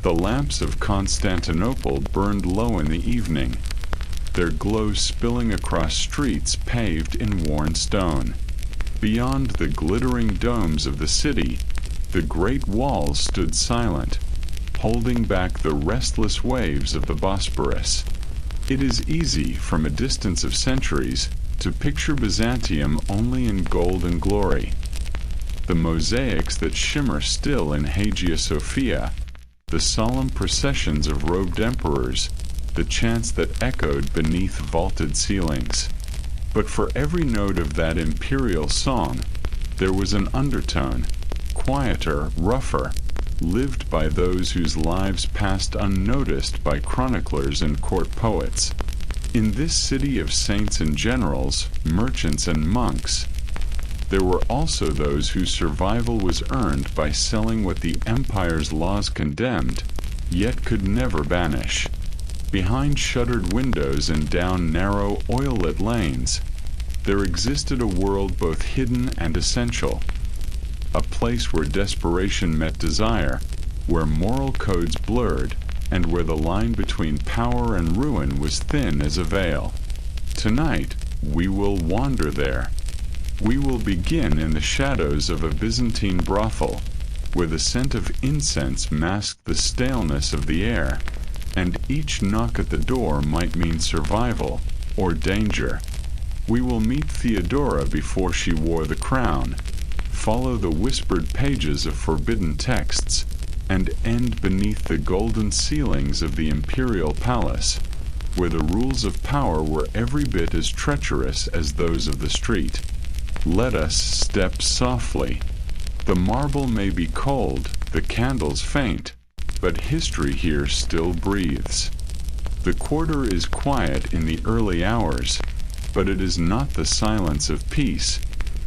The lamps of Constantinople burned low in the evening, their glow spilling across streets paved in worn stone. Beyond the glittering domes of the city, the great walls stood silent, holding back the restless waves of the Bosporus. It is easy, from a distance of centuries, to picture Byzantium only in gold and glory. The mosaics that shimmer still in Hagia Sophia, the solemn processions of robed emperors, the chants that echoed beneath vaulted ceilings. But for every note of that imperial song, there was an undertone, quieter, rougher, lived by those whose lives passed unnoticed by chroniclers and court poets. In this city of saints and generals, merchants and monks, there were also those whose survival was earned by selling what the empire's laws condemned, yet could never banish. Behind shuttered windows and down narrow, oil-lit lanes, there existed a world both hidden and essential, a place where desperation met desire, where moral codes blurred, and where the line between power and ruin was thin as a veil. Tonight, we will wander there. We will begin in the shadows of a Byzantine brothel, where the scent of incense masked the staleness of the air, and each knock at the door might mean survival or danger. We will meet Theodora before she wore the crown, follow the whispered pages of forbidden texts, and end beneath the golden ceilings of the imperial palace, where the rules of power were every bit as treacherous as those of the street. Let us step softly. The marble may be cold, the candles faint, but history here still breathes. The quarter is quiet in the early hours, but it is not the silence of peace.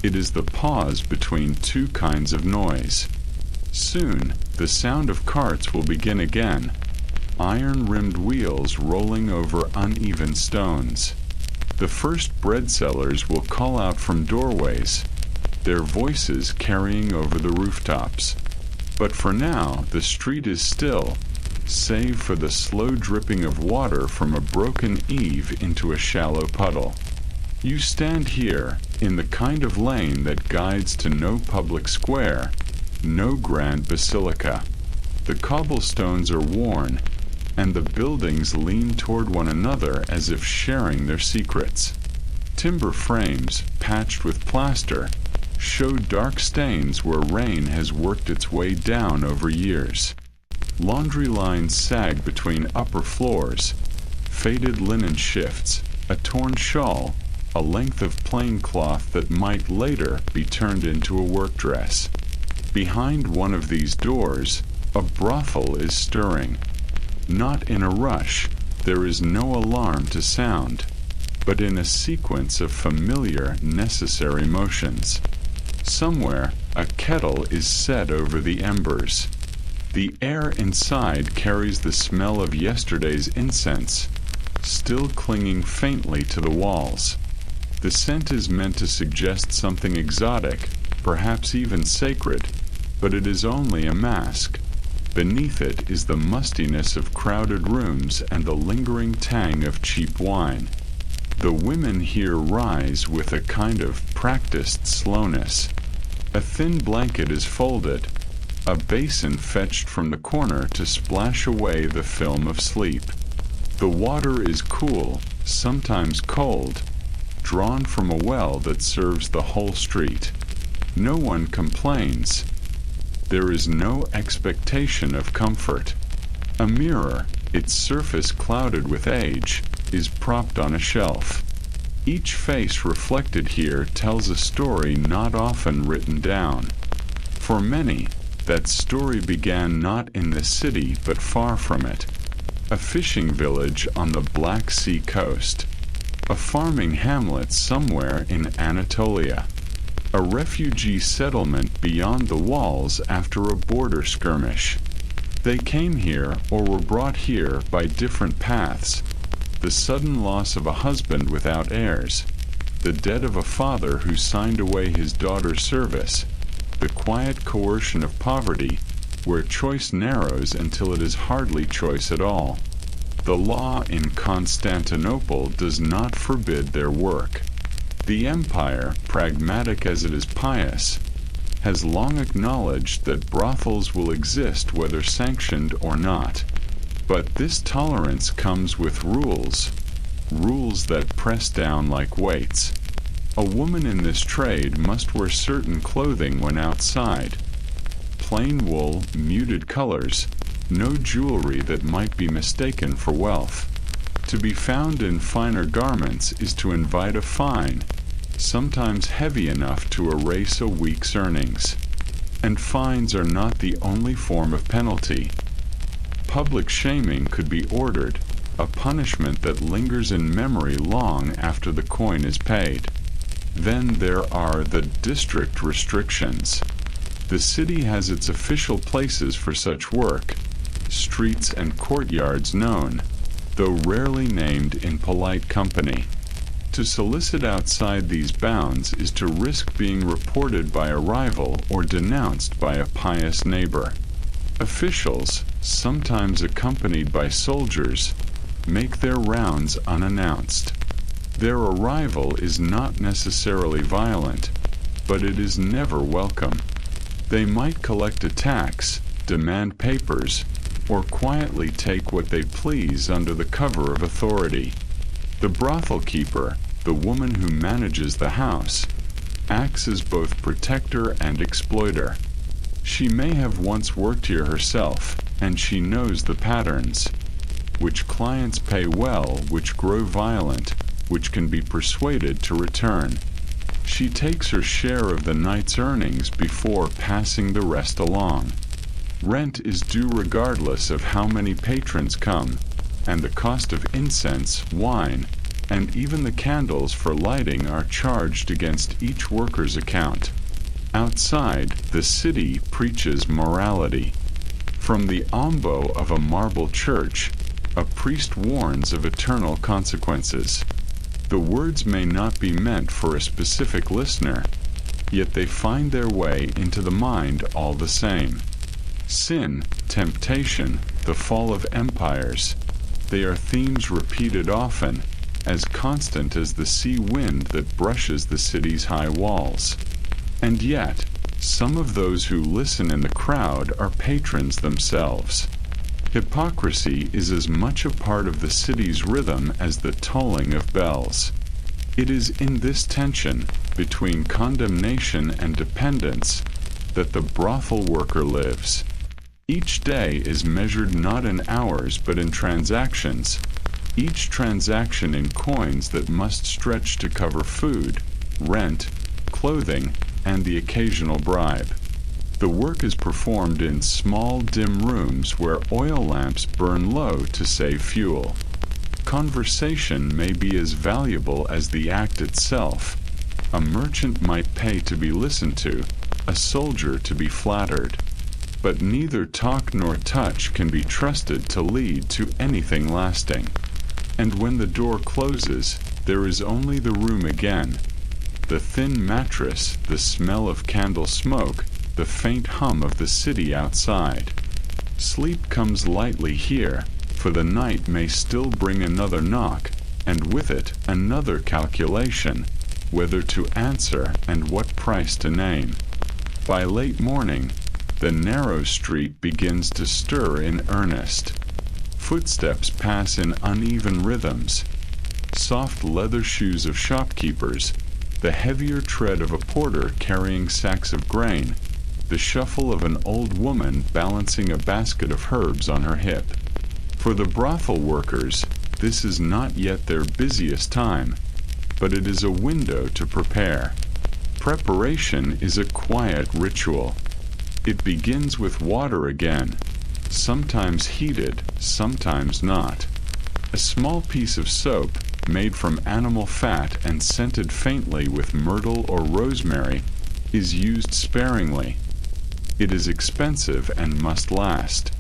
It is the pause between two kinds of noise. Soon, the sound of carts will begin again, iron-rimmed wheels rolling over uneven stones. The first bread sellers will call out from doorways, their voices carrying over the rooftops. But for now, the street is still, save for the slow dripping of water from a broken eave into a shallow puddle. You stand here, in the kind of lane that guides to no public square, no grand basilica. The cobblestones are worn, and the buildings lean toward one another as if sharing their secrets. Timber frames, patched with plaster, show dark stains where rain has worked its way down over years. Laundry lines sag between upper floors, faded linen shifts, a torn shawl, a length of plain cloth that might later be turned into a work dress. Behind one of these doors, a brothel is stirring. Not in a rush, there is no alarm to sound, but in a sequence of familiar, necessary motions. Somewhere, a kettle is set over the embers. The air inside carries the smell of yesterday's incense, still clinging faintly to the walls. The scent is meant to suggest something exotic, perhaps even sacred, but it is only a mask. Beneath it is the mustiness of crowded rooms and the lingering tang of cheap wine. The women here rise with a kind of practiced slowness. A thin blanket is folded, a basin fetched from the corner to splash away the film of sleep. The water is cool, sometimes cold, drawn from a well that serves the whole street. No one complains. There is no expectation of comfort. A mirror, its surface clouded with age, is propped on a shelf. Each face reflected here tells a story not often written down. For many, that story began not in the city but far from it. A fishing village on the Black Sea coast. A farming hamlet somewhere in Anatolia. A refugee settlement beyond the walls after a border skirmish. They came here or were brought here by different paths. The sudden loss of a husband without heirs, the death of a father who signed away his daughter's service, the quiet coercion of poverty, where choice narrows until it is hardly choice at all. The law in Constantinople does not forbid their work. The empire, pragmatic as it is pious, has long acknowledged that brothels will exist whether sanctioned or not. But this tolerance comes with rules that press down like weights. A woman in this trade must wear certain clothing when outside. Plain wool, muted colors, no jewelry that might be mistaken for wealth. To be found in finer garments is to invite a fine, sometimes heavy enough to erase a week's earnings. And fines are not the only form of penalty. Public shaming could be ordered, a punishment that lingers in memory long after the coin is paid. Then there are the district restrictions. The city has its official places for such work, streets and courtyards known, though rarely named in polite company. To solicit outside these bounds is to risk being reported by a rival or denounced by a pious neighbor. Officials, sometimes accompanied by soldiers, make their rounds unannounced. Their arrival is not necessarily violent, but it is never welcome. They might collect a tax, demand papers, or quietly take what they please under the cover of authority. The brothel keeper, the woman who manages the house, acts as both protector and exploiter. She may have once worked here herself, and she knows the patterns. Which clients pay well, which grow violent, which can be persuaded to return. She takes her share of the night's earnings before passing the rest along. Rent is due regardless of how many patrons come, and the cost of incense, wine, and even the candles for lighting are charged against each worker's account. Outside, the city preaches morality. From the ambo of a marble church, a priest warns of eternal consequences. The words may not be meant for a specific listener, yet they find their way into the mind all the same. Sin, temptation, the fall of empires, they are themes repeated often, as constant as the sea wind that brushes the city's high walls. And yet, some of those who listen in the crowd are patrons themselves. Hypocrisy is as much a part of the city's rhythm as the tolling of bells. It is in this tension between condemnation and dependence that the brothel worker lives. Each day is measured not in hours but in transactions, each transaction in coins that must stretch to cover food, rent, clothing, and the occasional bribe. The work is performed in small, dim rooms where oil lamps burn low to save fuel. Conversation may be as valuable as the act itself. A merchant might pay to be listened to, a soldier to be flattered. But neither talk nor touch can be trusted to lead to anything lasting. And when the door closes, there is only the room again. The thin mattress, the smell of candle smoke, the faint hum of the city outside. Sleep comes lightly here, for the night may still bring another knock, and with it another calculation, whether to answer and what price to name. By late morning, the narrow street begins to stir in earnest. Footsteps pass in uneven rhythms. Soft leather shoes of shopkeepers, the heavier tread of a porter carrying sacks of grain, the shuffle of an old woman balancing a basket of herbs on her hip. For the brothel workers, this is not yet their busiest time, but it is a window to prepare. Preparation is a quiet ritual. It begins with water again, sometimes heated, sometimes not. A small piece of soap, made from animal fat and scented faintly with myrtle or rosemary, is used sparingly. It is expensive and must last.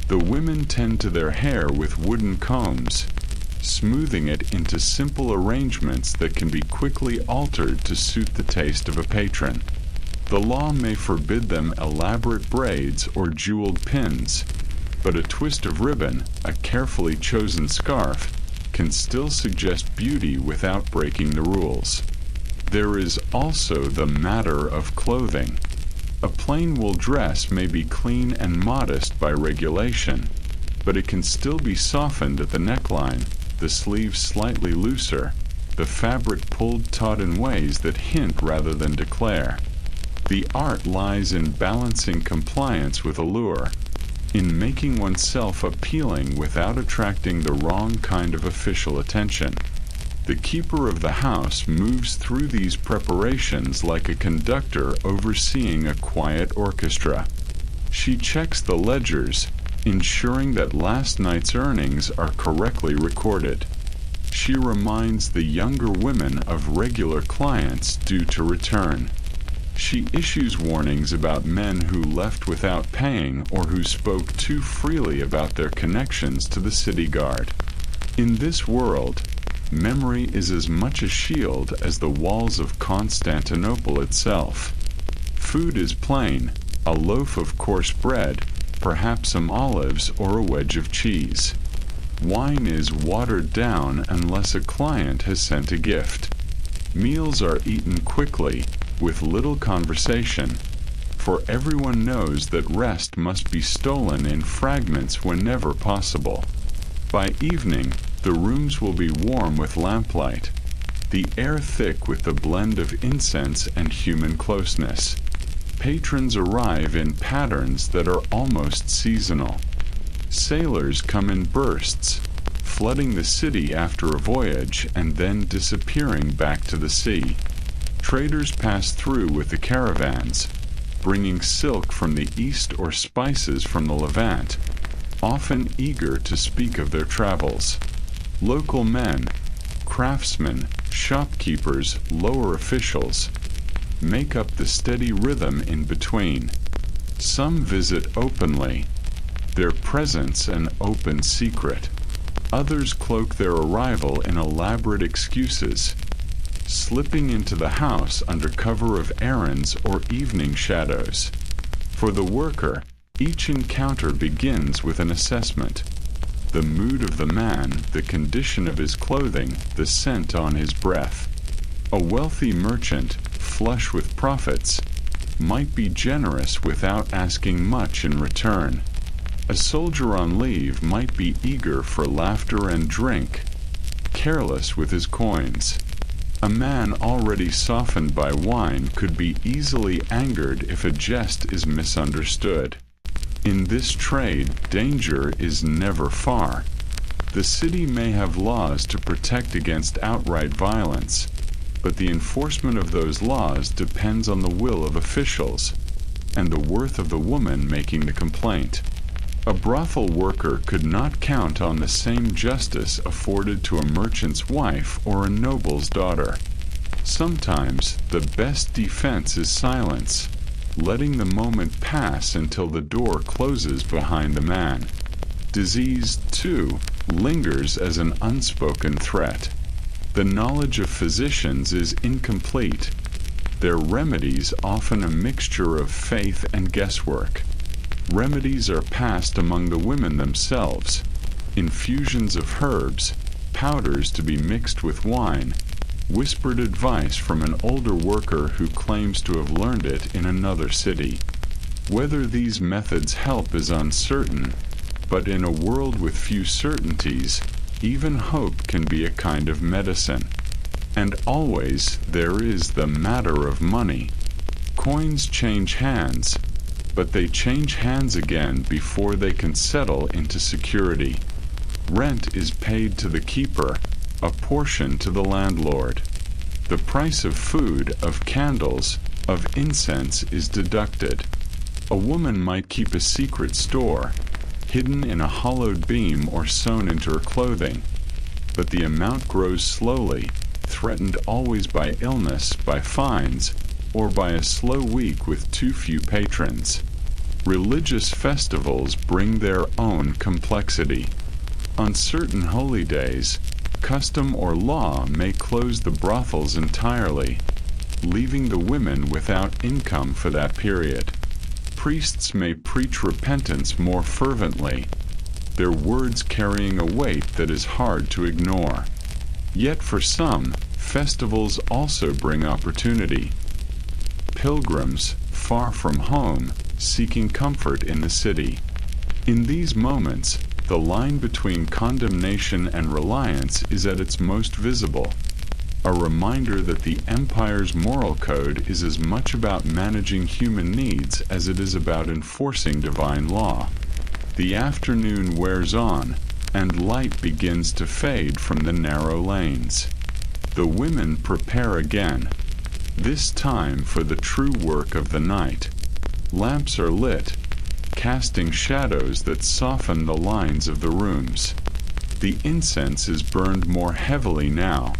The women tend to their hair with wooden combs, smoothing it into simple arrangements that can be quickly altered to suit the taste of a patron. The law may forbid them elaborate braids or jeweled pins, but a twist of ribbon, a carefully chosen scarf, can still suggest beauty without breaking the rules. There is also the matter of clothing. A plain wool dress may be clean and modest by regulation, but it can still be softened at the neckline, the sleeves slightly looser, the fabric pulled taut in ways that hint rather than declare. The art lies in balancing compliance with allure, in making oneself appealing without attracting the wrong kind of official attention. The keeper of the house moves through these preparations like a conductor overseeing a quiet orchestra. She checks the ledgers, ensuring that last night's earnings are correctly recorded. She reminds the younger women of regular clients due to return. She issues warnings about men who left without paying or who spoke too freely about their connections to the city guard. In this world, memory is as much a shield as the walls of Constantinople itself. Food is plain, a loaf of coarse bread, perhaps some olives or a wedge of cheese. Wine is watered down unless a client has sent a gift. Meals are eaten quickly, with little conversation, for everyone knows that rest must be stolen in fragments whenever possible. By evening, the rooms will be warm with lamplight, the air thick with the blend of incense and human closeness. Patrons arrive in patterns that are almost seasonal. Sailors come in bursts, flooding the city after a voyage and then disappearing back to the sea. Traders pass through with the caravans, bringing silk from the east or spices from the Levant, often eager to speak of their travels. Local men, craftsmen, shopkeepers, lower officials, make up the steady rhythm in between. Some visit openly, their presence an open secret. Others cloak their arrival in elaborate excuses, slipping into the house under cover of errands or evening shadows. For the worker, each encounter begins with an assessment. The mood of the man, the condition of his clothing, the scent on his breath. A wealthy merchant, flush with profits, might be generous without asking much in return. A soldier on leave might be eager for laughter and drink, careless with his coins. A man already softened by wine could be easily angered if a jest is misunderstood. In this trade, danger is never far. The city may have laws to protect against outright violence, but the enforcement of those laws depends on the will of officials and the worth of the woman making the complaint. A brothel worker could not count on the same justice afforded to a merchant's wife or a noble's daughter. Sometimes the best defense is silence, letting the moment pass until the door closes behind the man. Disease, too, lingers as an unspoken threat. The knowledge of physicians is incomplete, their remedies often a mixture of faith and guesswork. Remedies are passed among the women themselves, infusions of herbs, powders to be mixed with wine, whispered advice from an older worker who claims to have learned it in another city. Whether these methods help is uncertain, but in a world with few certainties, even hope can be a kind of medicine. And always there is the matter of money. Coins change hands, but they change hands again before they can settle into security. Rent is paid to the keeper, a portion to the landlord. The price of food, of candles, of incense is deducted. A woman might keep a secret store, hidden in a hollowed beam or sewn into her clothing, but the amount grows slowly, threatened always by illness, by fines, or by a slow week with too few patrons. Religious festivals bring their own complexity. On certain holy days, custom or law may close the brothels entirely, leaving the women without income for that period. Priests may preach repentance more fervently, their words carrying a weight that is hard to ignore. Yet for some, festivals also bring opportunity. Pilgrims, far from home, seeking comfort in the city. In these moments, the line between condemnation and reliance is at its most visible, a reminder that the empire's moral code is as much about managing human needs as it is about enforcing divine law. The afternoon wears on, and light begins to fade from the narrow lanes. The women prepare again, this time for the true work of the night. Lamps are lit, casting shadows that soften the lines of the rooms. The incense is burned more heavily now,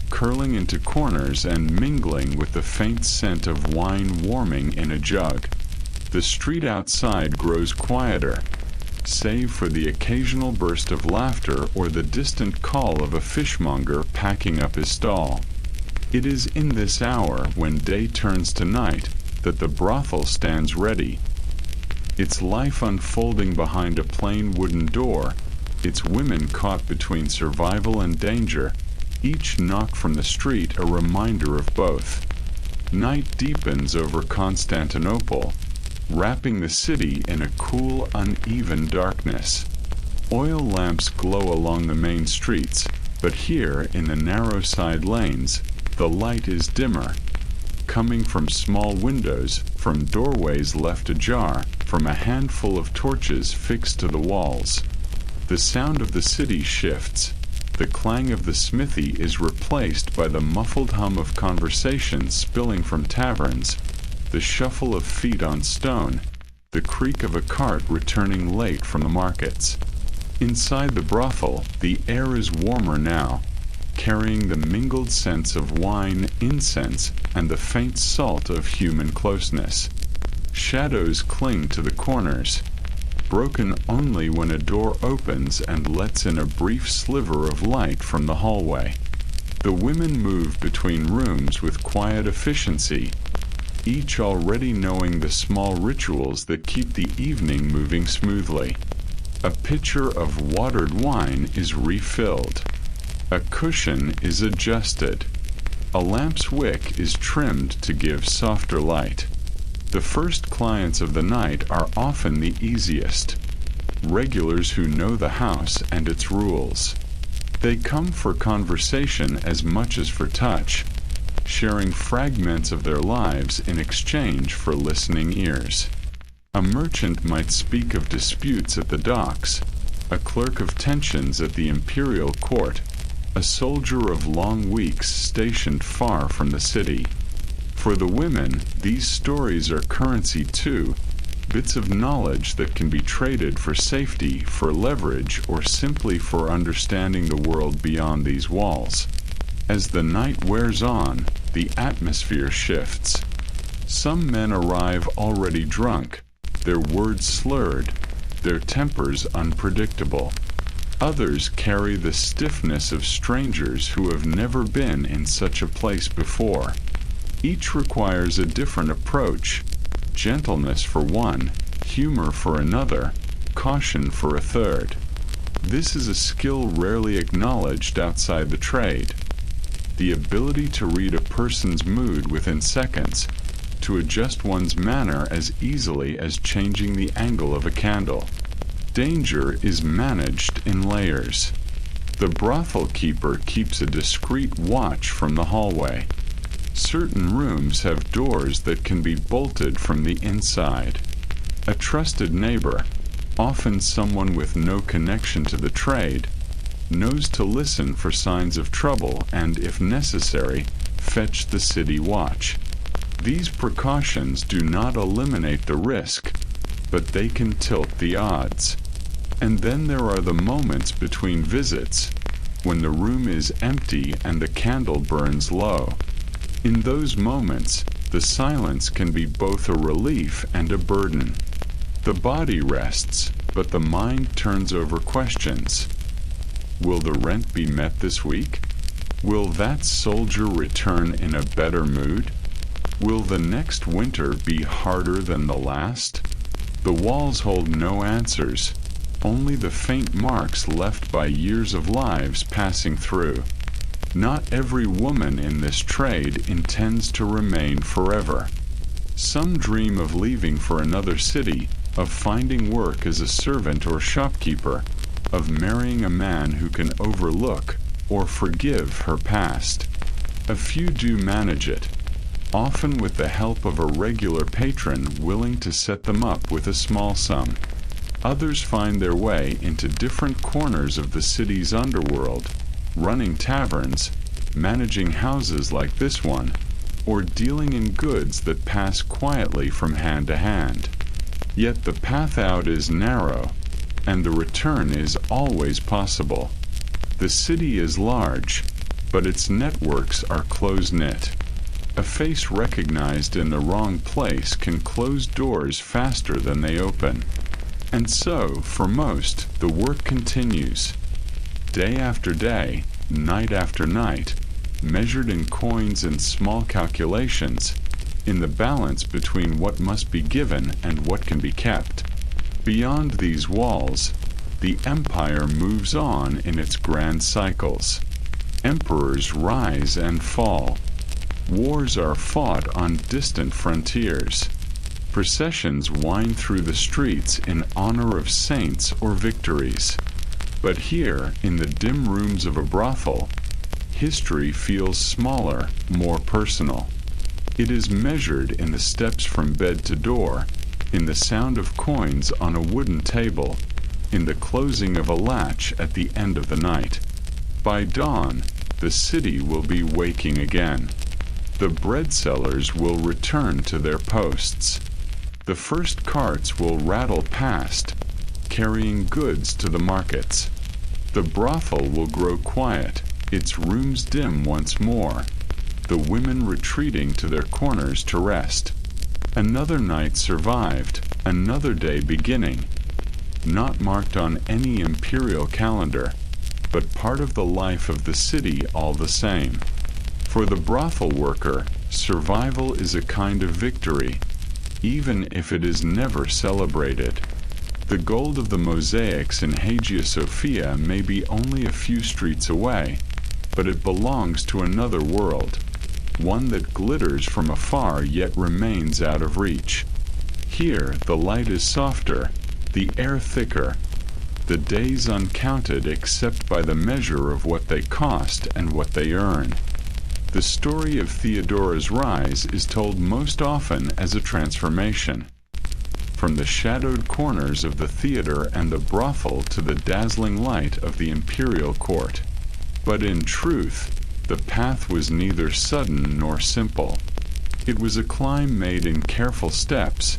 curling into corners and mingling with the faint scent of wine warming in a jug. The street outside grows quieter, save for the occasional burst of laughter or the distant call of a fishmonger packing up his stall. It is in this hour, when day turns to night, that the brothel stands ready, its life unfolding behind a plain wooden door, its women caught between survival and danger, each knock from the street a reminder of both. Night deepens over Constantinople, wrapping the city in a cool, uneven darkness. Oil lamps glow along the main streets, but here, in the narrow side lanes, the light is dimmer, coming from small windows, from doorways left ajar, from a handful of torches fixed to the walls. The sound of the city shifts. The clang of the smithy is replaced by the muffled hum of conversation spilling from taverns, the shuffle of feet on stone, the creak of a cart returning late from the markets. Inside the brothel, the air is warmer now, carrying the mingled scents of wine, incense, and the faint salt of human closeness. Shadows cling to the corners, broken only when a door opens and lets in a brief sliver of light from the hallway. The women move between rooms with quiet efficiency, each already knowing the small rituals that keep the evening moving smoothly. A pitcher of watered wine is refilled. A cushion is adjusted. A lamp's wick is trimmed to give softer light. The first clients of the night are often the easiest, regulars who know the house and its rules. They come for conversation as much as for touch, sharing fragments of their lives in exchange for listening ears. A merchant might speak of disputes at the docks, a clerk of tensions at the imperial court, a soldier of long weeks stationed far from the city. For the women, these stories are currency too, bits of knowledge that can be traded for safety, for leverage, or simply for understanding the world beyond these walls. As the night wears on, the atmosphere shifts. Some men arrive already drunk, their words slurred, their tempers unpredictable. Others carry the stiffness of strangers who have never been in such a place before. Each requires a different approach, gentleness for one, humor for another, caution for a third. This is a skill rarely acknowledged outside the trade. The ability to read a person's mood within seconds, to adjust one's manner as easily as changing the angle of a candle. Danger is managed in layers. The brothel keeper keeps a discreet watch from the hallway. Certain rooms have doors that can be bolted from the inside. A trusted neighbor, often someone with no connection to the trade, knows to listen for signs of trouble and, if necessary, fetch the city watch. These precautions do not eliminate the risk, but they can tilt the odds. And then there are the moments between visits, when the room is empty and the candle burns low. In those moments, the silence can be both a relief and a burden. The body rests, but the mind turns over questions. Will the rent be met this week? Will that soldier return in a better mood? Will the next winter be harder than the last? The walls hold no answers, only the faint marks left by years of lives passing through. Not every woman in this trade intends to remain forever. Some dream of leaving for another city, of finding work as a servant or shopkeeper, of marrying a man who can overlook or forgive her past. A few do manage it, often with the help of a regular patron willing to set them up with a small sum. Others find their way into different corners of the city's underworld, running taverns, managing houses like this one, or dealing in goods that pass quietly from hand to hand. Yet the path out is narrow, and the return is always possible. The city is large, but its networks are close-knit. A face recognized in the wrong place can close doors faster than they open. And so, for most, the work continues. Day after day, night after night, measured in coins and small calculations, in the balance between what must be given and what can be kept. Beyond these walls, the empire moves on in its grand cycles. Emperors rise and fall. Wars are fought on distant frontiers. Processions wind through the streets in honor of saints or victories. But here, in the dim rooms of a brothel, history feels smaller, more personal. It is measured in the steps from bed to door, in the sound of coins on a wooden table, in the closing of a latch at the end of the night. By dawn, the city will be waking again. The bread sellers will return to their posts. The first carts will rattle past, carrying goods to the markets. The brothel will grow quiet, its rooms dim once more, the women retreating to their corners to rest. Another night survived, another day beginning, not marked on any imperial calendar, but part of the life of the city all the same. For the brothel worker, survival is a kind of victory, even if it is never celebrated. The gold of the mosaics in Hagia Sophia may be only a few streets away, but it belongs to another world, one that glitters from afar yet remains out of reach. Here the light is softer, the air thicker, the days uncounted except by the measure of what they cost and what they earn. The story of Theodora's rise is told most often as a transformation. From the shadowed corners of the theater and the brothel to the dazzling light of the imperial court. But in truth, the path was neither sudden nor simple. It was a climb made in careful steps,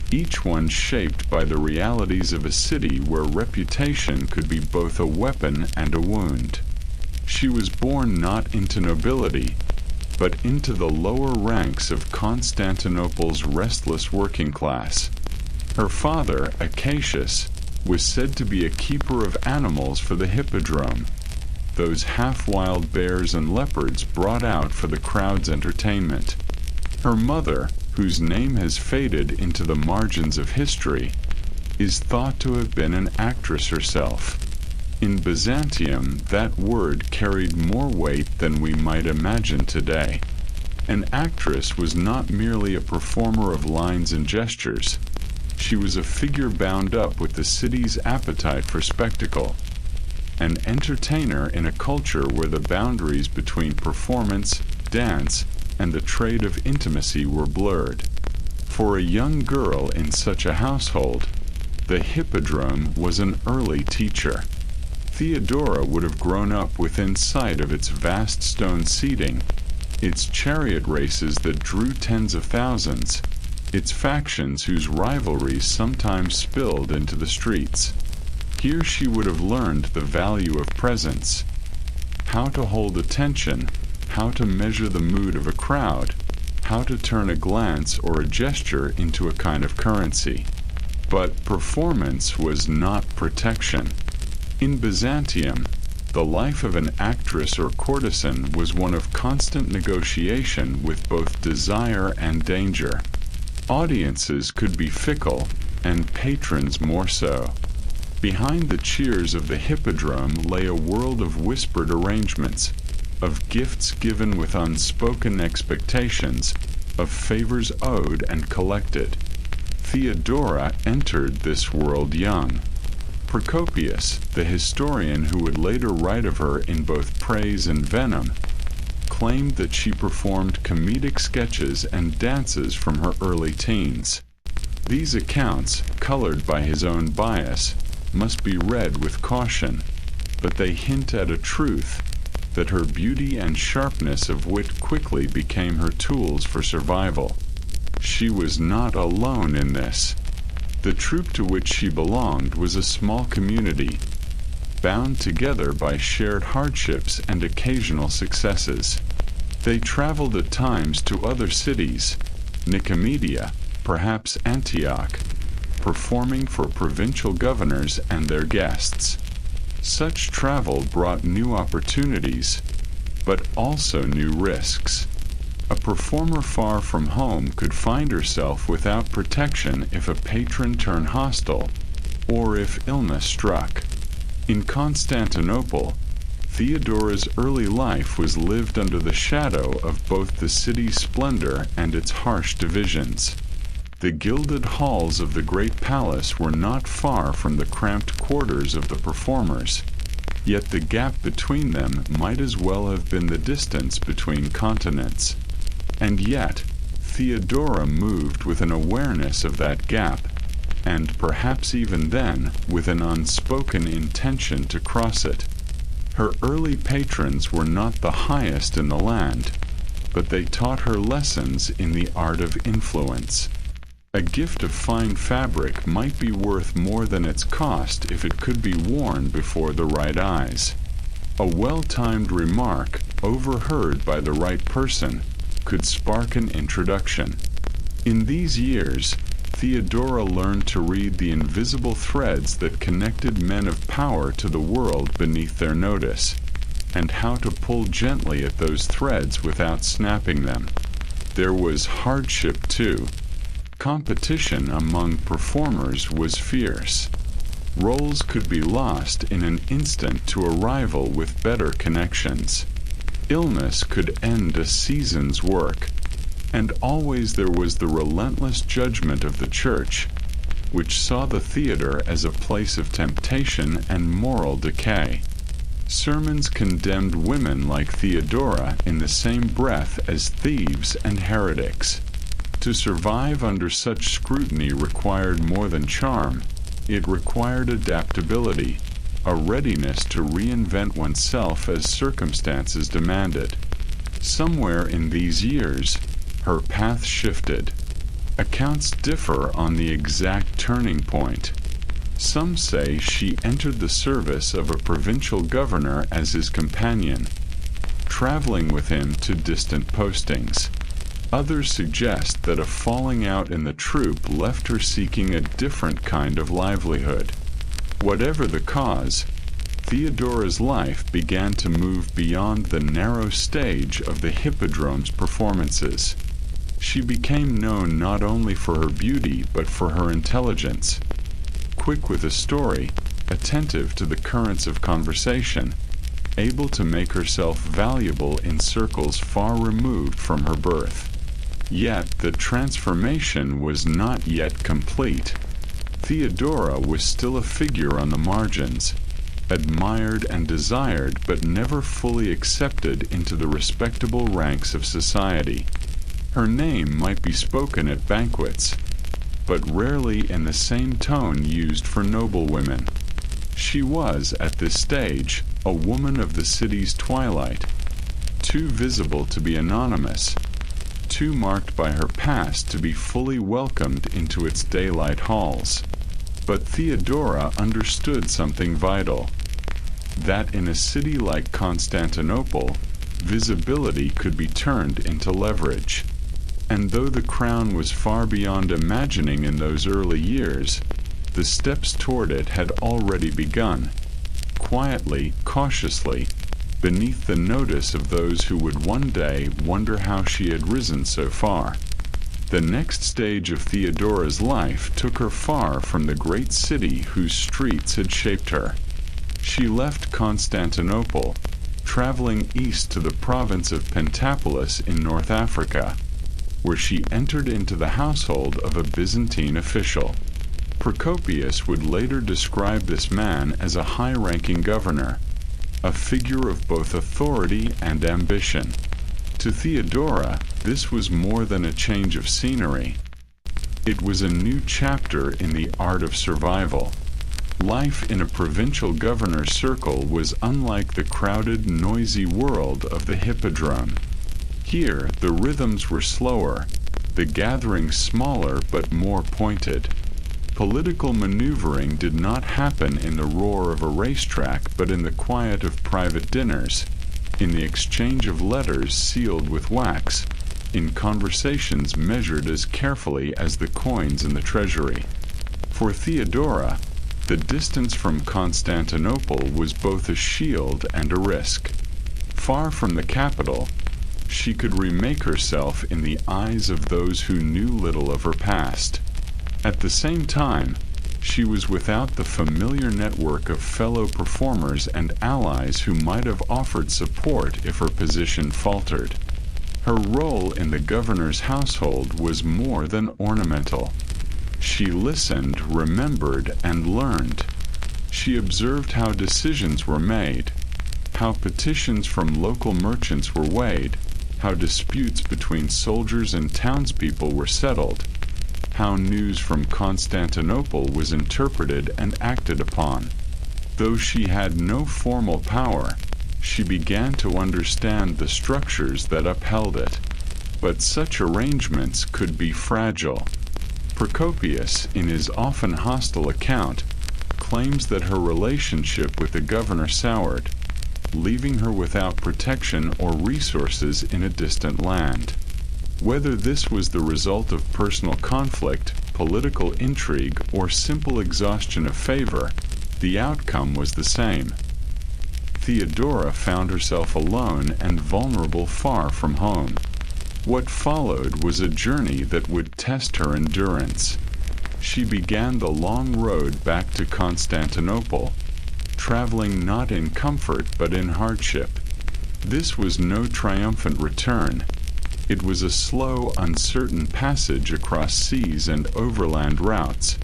each one shaped by the realities of a city where reputation could be both a weapon and a wound. She was born not into nobility, but into the lower ranks of Constantinople's restless working class. Her father, Acacius, was said to be a keeper of animals for the hippodrome, those half-wild bears and leopards brought out for the crowd's entertainment. Her mother, whose name has faded into the margins of history, is thought to have been an actress herself. In Byzantium, that word carried more weight than we might imagine today. An actress was not merely a performer of lines and gestures. She was a figure bound up with the city's appetite for spectacle, an entertainer in a culture where the boundaries between performance, dance, and the trade of intimacy were blurred. For a young girl in such a household, the hippodrome was an early teacher. Theodora would have grown up within sight of its vast stone seating, its chariot races that drew tens of thousands, its factions whose rivalries sometimes spilled into the streets. Here she would have learned the value of presence, how to hold attention, how to measure the mood of a crowd, how to turn a glance or a gesture into a kind of currency. But performance was not protection. In Byzantium, The life of an actress or courtesan was one of constant negotiation with both desire and danger. Audiences could be fickle, and patrons more so. Behind the cheers of the hippodrome lay a world of whispered arrangements, of gifts given with unspoken expectations, of favors owed and collected. Theodora entered this world young. Procopius, the historian who would later write of her in both praise and venom, claimed that she performed comedic sketches and dances from her early teens. These accounts, colored by his own bias, must be read with caution, but they hint at a truth, that her beauty and sharpness of wit quickly became her tools for survival. She was not alone in this. The troupe to which she belonged was a small community, bound together by shared hardships and occasional successes. They traveled at times to other cities, Nicomedia, perhaps Antioch, performing for provincial governors and their guests. Such travel brought new opportunities, but also new risks. A performer far from home could find herself without protection if a patron turned hostile, or if illness struck. In Constantinople, Theodora's early life was lived under the shadow of both the city's splendor and its harsh divisions. The gilded halls of the great palace were not far from the cramped quarters of the performers, yet the gap between them might as well have been the distance between continents. And yet, Theodora moved with an awareness of that gap, and perhaps even then with an unspoken intention to cross it. Her early patrons were not the highest in the land, but they taught her lessons in the art of influence. A gift of fine fabric might be worth more than its cost if it could be worn before the right eyes. A well-timed remark, overheard by the right person, could spark an introduction. In these years, Theodora learned to read the invisible threads that connected men of power to the world beneath their notice, and how to pull gently at those threads without snapping them. There was hardship too. Competition among performers was fierce. Roles could be lost in an instant to a rival with better connections. Illness could end a season's work, and always there was the relentless judgment of the church, which saw the theater as a place of temptation and moral decay. Sermons condemned women like Theodora in the same breath as thieves and heretics. To survive under such scrutiny required more than charm. It required adaptability, a readiness to reinvent oneself as circumstances demanded. Somewhere in these years, her path shifted. Accounts differ on the exact turning point. Some say she entered the service of a provincial governor as his companion, traveling with him to distant postings. Others suggest that a falling out in the troupe left her seeking a different kind of livelihood. Whatever the cause, Theodora's life began to move beyond the narrow stage of the hippodrome's performances. She became known not only for her beauty but for her intelligence. Quick with a story, attentive to the currents of conversation, able to make herself valuable in circles far removed from her birth. Yet the transformation was not yet complete. Theodora was still a figure on the margins, admired and desired but never fully accepted into the respectable ranks of society. Her name might be spoken at banquets, but rarely in the same tone used for noble women. She was, at this stage, a woman of the city's twilight, too visible to be anonymous, too marked by her past to be fully welcomed into its daylight halls. But Theodora understood something vital, that in a city like Constantinople, visibility could be turned into leverage. And though the crown was far beyond imagining in those early years, the steps toward it had already begun. quietly, cautiously, beneath the notice of those who would one day wonder how she had risen so far. The next stage of Theodora's life took her far from the great city whose streets had shaped her. She left Constantinople, traveling east to the province of Pentapolis in North Africa, where she entered into the household of a Byzantine official. Procopius would later describe this man as a high-ranking governor, a figure of both authority and ambition. To Theodora, this was more than a change of scenery. It was a new chapter in the art of survival. Life in a provincial governor's circle was unlike the crowded, noisy world of the hippodrome. Here, the rhythms were slower, the gatherings smaller but more pointed. Political maneuvering did not happen in the roar of a racetrack, but in the quiet of private dinners, in the exchange of letters sealed with wax, in conversations measured as carefully as the coins in the treasury. For Theodora, the distance from Constantinople was both a shield and a risk. Far from the capital, she could remake herself in the eyes of those who knew little of her past. At the same time, she was without the familiar network of fellow performers and allies who might have offered support if her position faltered. Her role in the governor's household was more than ornamental. She listened, remembered, and learned. She observed how decisions were made, how petitions from local merchants were weighed, how disputes between soldiers and townspeople were settled, how news from Constantinople was interpreted and acted upon. Though she had no formal power, she began to understand the structures that upheld it. But such arrangements could be fragile. Procopius, in his often hostile account, claims that her relationship with the governor soured, leaving her without protection or resources in a distant land. Whether this was the result of personal conflict, political intrigue, or simple exhaustion of favor, the outcome was the same. Theodora found herself alone and vulnerable far from home. What followed was a journey that would test her endurance. She began the long road back to Constantinople, traveling not in comfort but in hardship. This was no triumphant return. It was a slow, uncertain passage across seas and overland routes,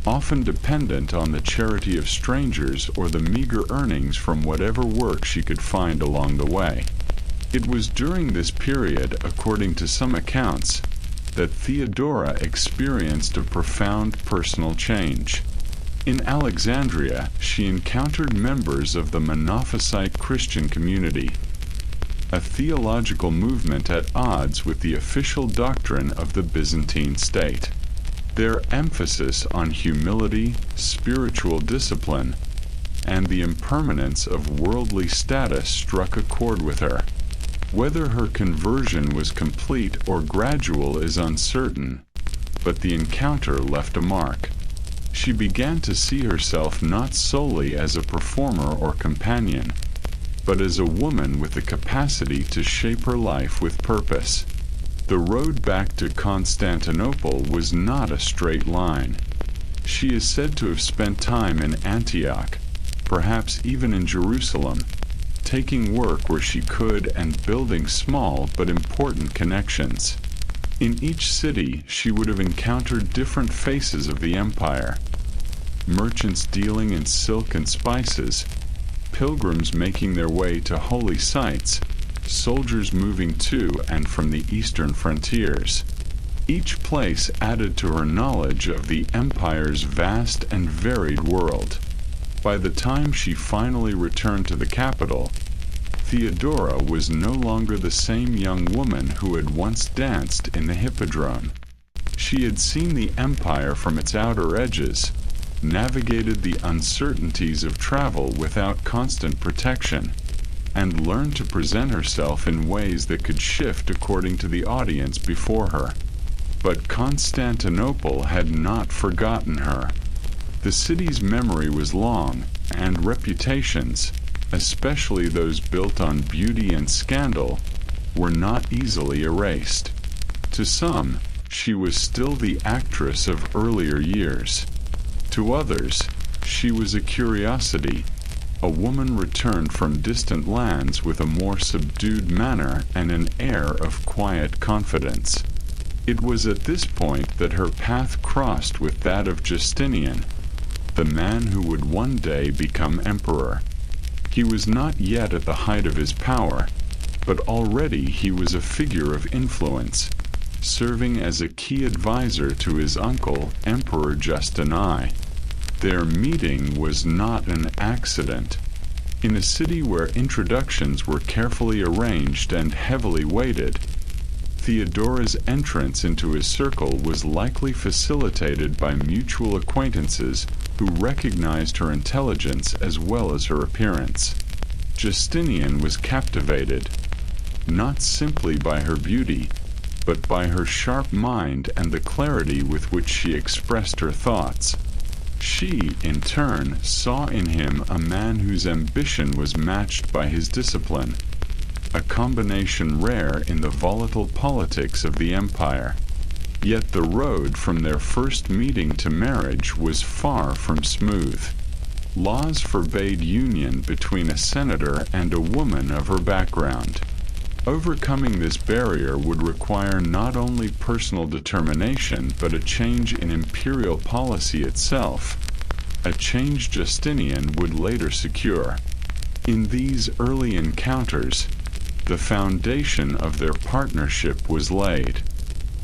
often dependent on the charity of strangers or the meager earnings from whatever work she could find along the way. It was during this period, according to some accounts, that Theodora experienced a profound personal change. In Alexandria, she encountered members of the Monophysite Christian community, a theological movement at odds with the official doctrine of the Byzantine state. Their emphasis on humility, spiritual discipline, and the impermanence of worldly status struck a chord with her. Whether her conversion was complete or gradual is uncertain, but the encounter left a mark. She began to see herself not solely as a performer or companion, but as a woman with the capacity to shape her life with purpose. The road back to Constantinople was not a straight line. She is said to have spent time in Antioch, perhaps even in Jerusalem, taking work where she could and building small but important connections. In each city, she would have encountered different faces of the empire: merchants dealing in silk and spices, pilgrims making their way to holy sites, soldiers moving to and from the eastern frontiers. Each place added to her knowledge of the empire's vast and varied world. By the time she finally returned to the capital, Theodora was no longer the same young woman who had once danced in the hippodrome. She had seen the empire from its outer edges, navigated the uncertainties of travel without constant protection, and learned to present herself in ways that could shift according to the audience before her. But Constantinople had not forgotten her. The city's memory was long, and reputations, especially those built on beauty and scandal, were not easily erased. To some, she was still the actress of earlier years. To others, she was a curiosity, a woman returned from distant lands with a more subdued manner and an air of quiet confidence. It was at this point that her path crossed with that of Justinian, the man who would one day become emperor. He was not yet at the height of his power, but already he was a figure of influence, serving as a key advisor to his uncle, Emperor Justin I. Their meeting was not an accident. In a city where introductions were carefully arranged and heavily weighted, Theodora's entrance into his circle was likely facilitated by mutual acquaintances who recognized her intelligence as well as her appearance. Justinian was captivated, not simply by her beauty, but by her sharp mind and the clarity with which she expressed her thoughts. She, in turn, saw in him a man whose ambition was matched by his discipline, a combination rare in the volatile politics of the empire. Yet the road from their first meeting to marriage was far from smooth. Laws forbade union between a senator and a woman of her background. Overcoming this barrier would require not only personal determination but a change in imperial policy itself, a change Justinian would later secure. In these early encounters, the foundation of their partnership was laid.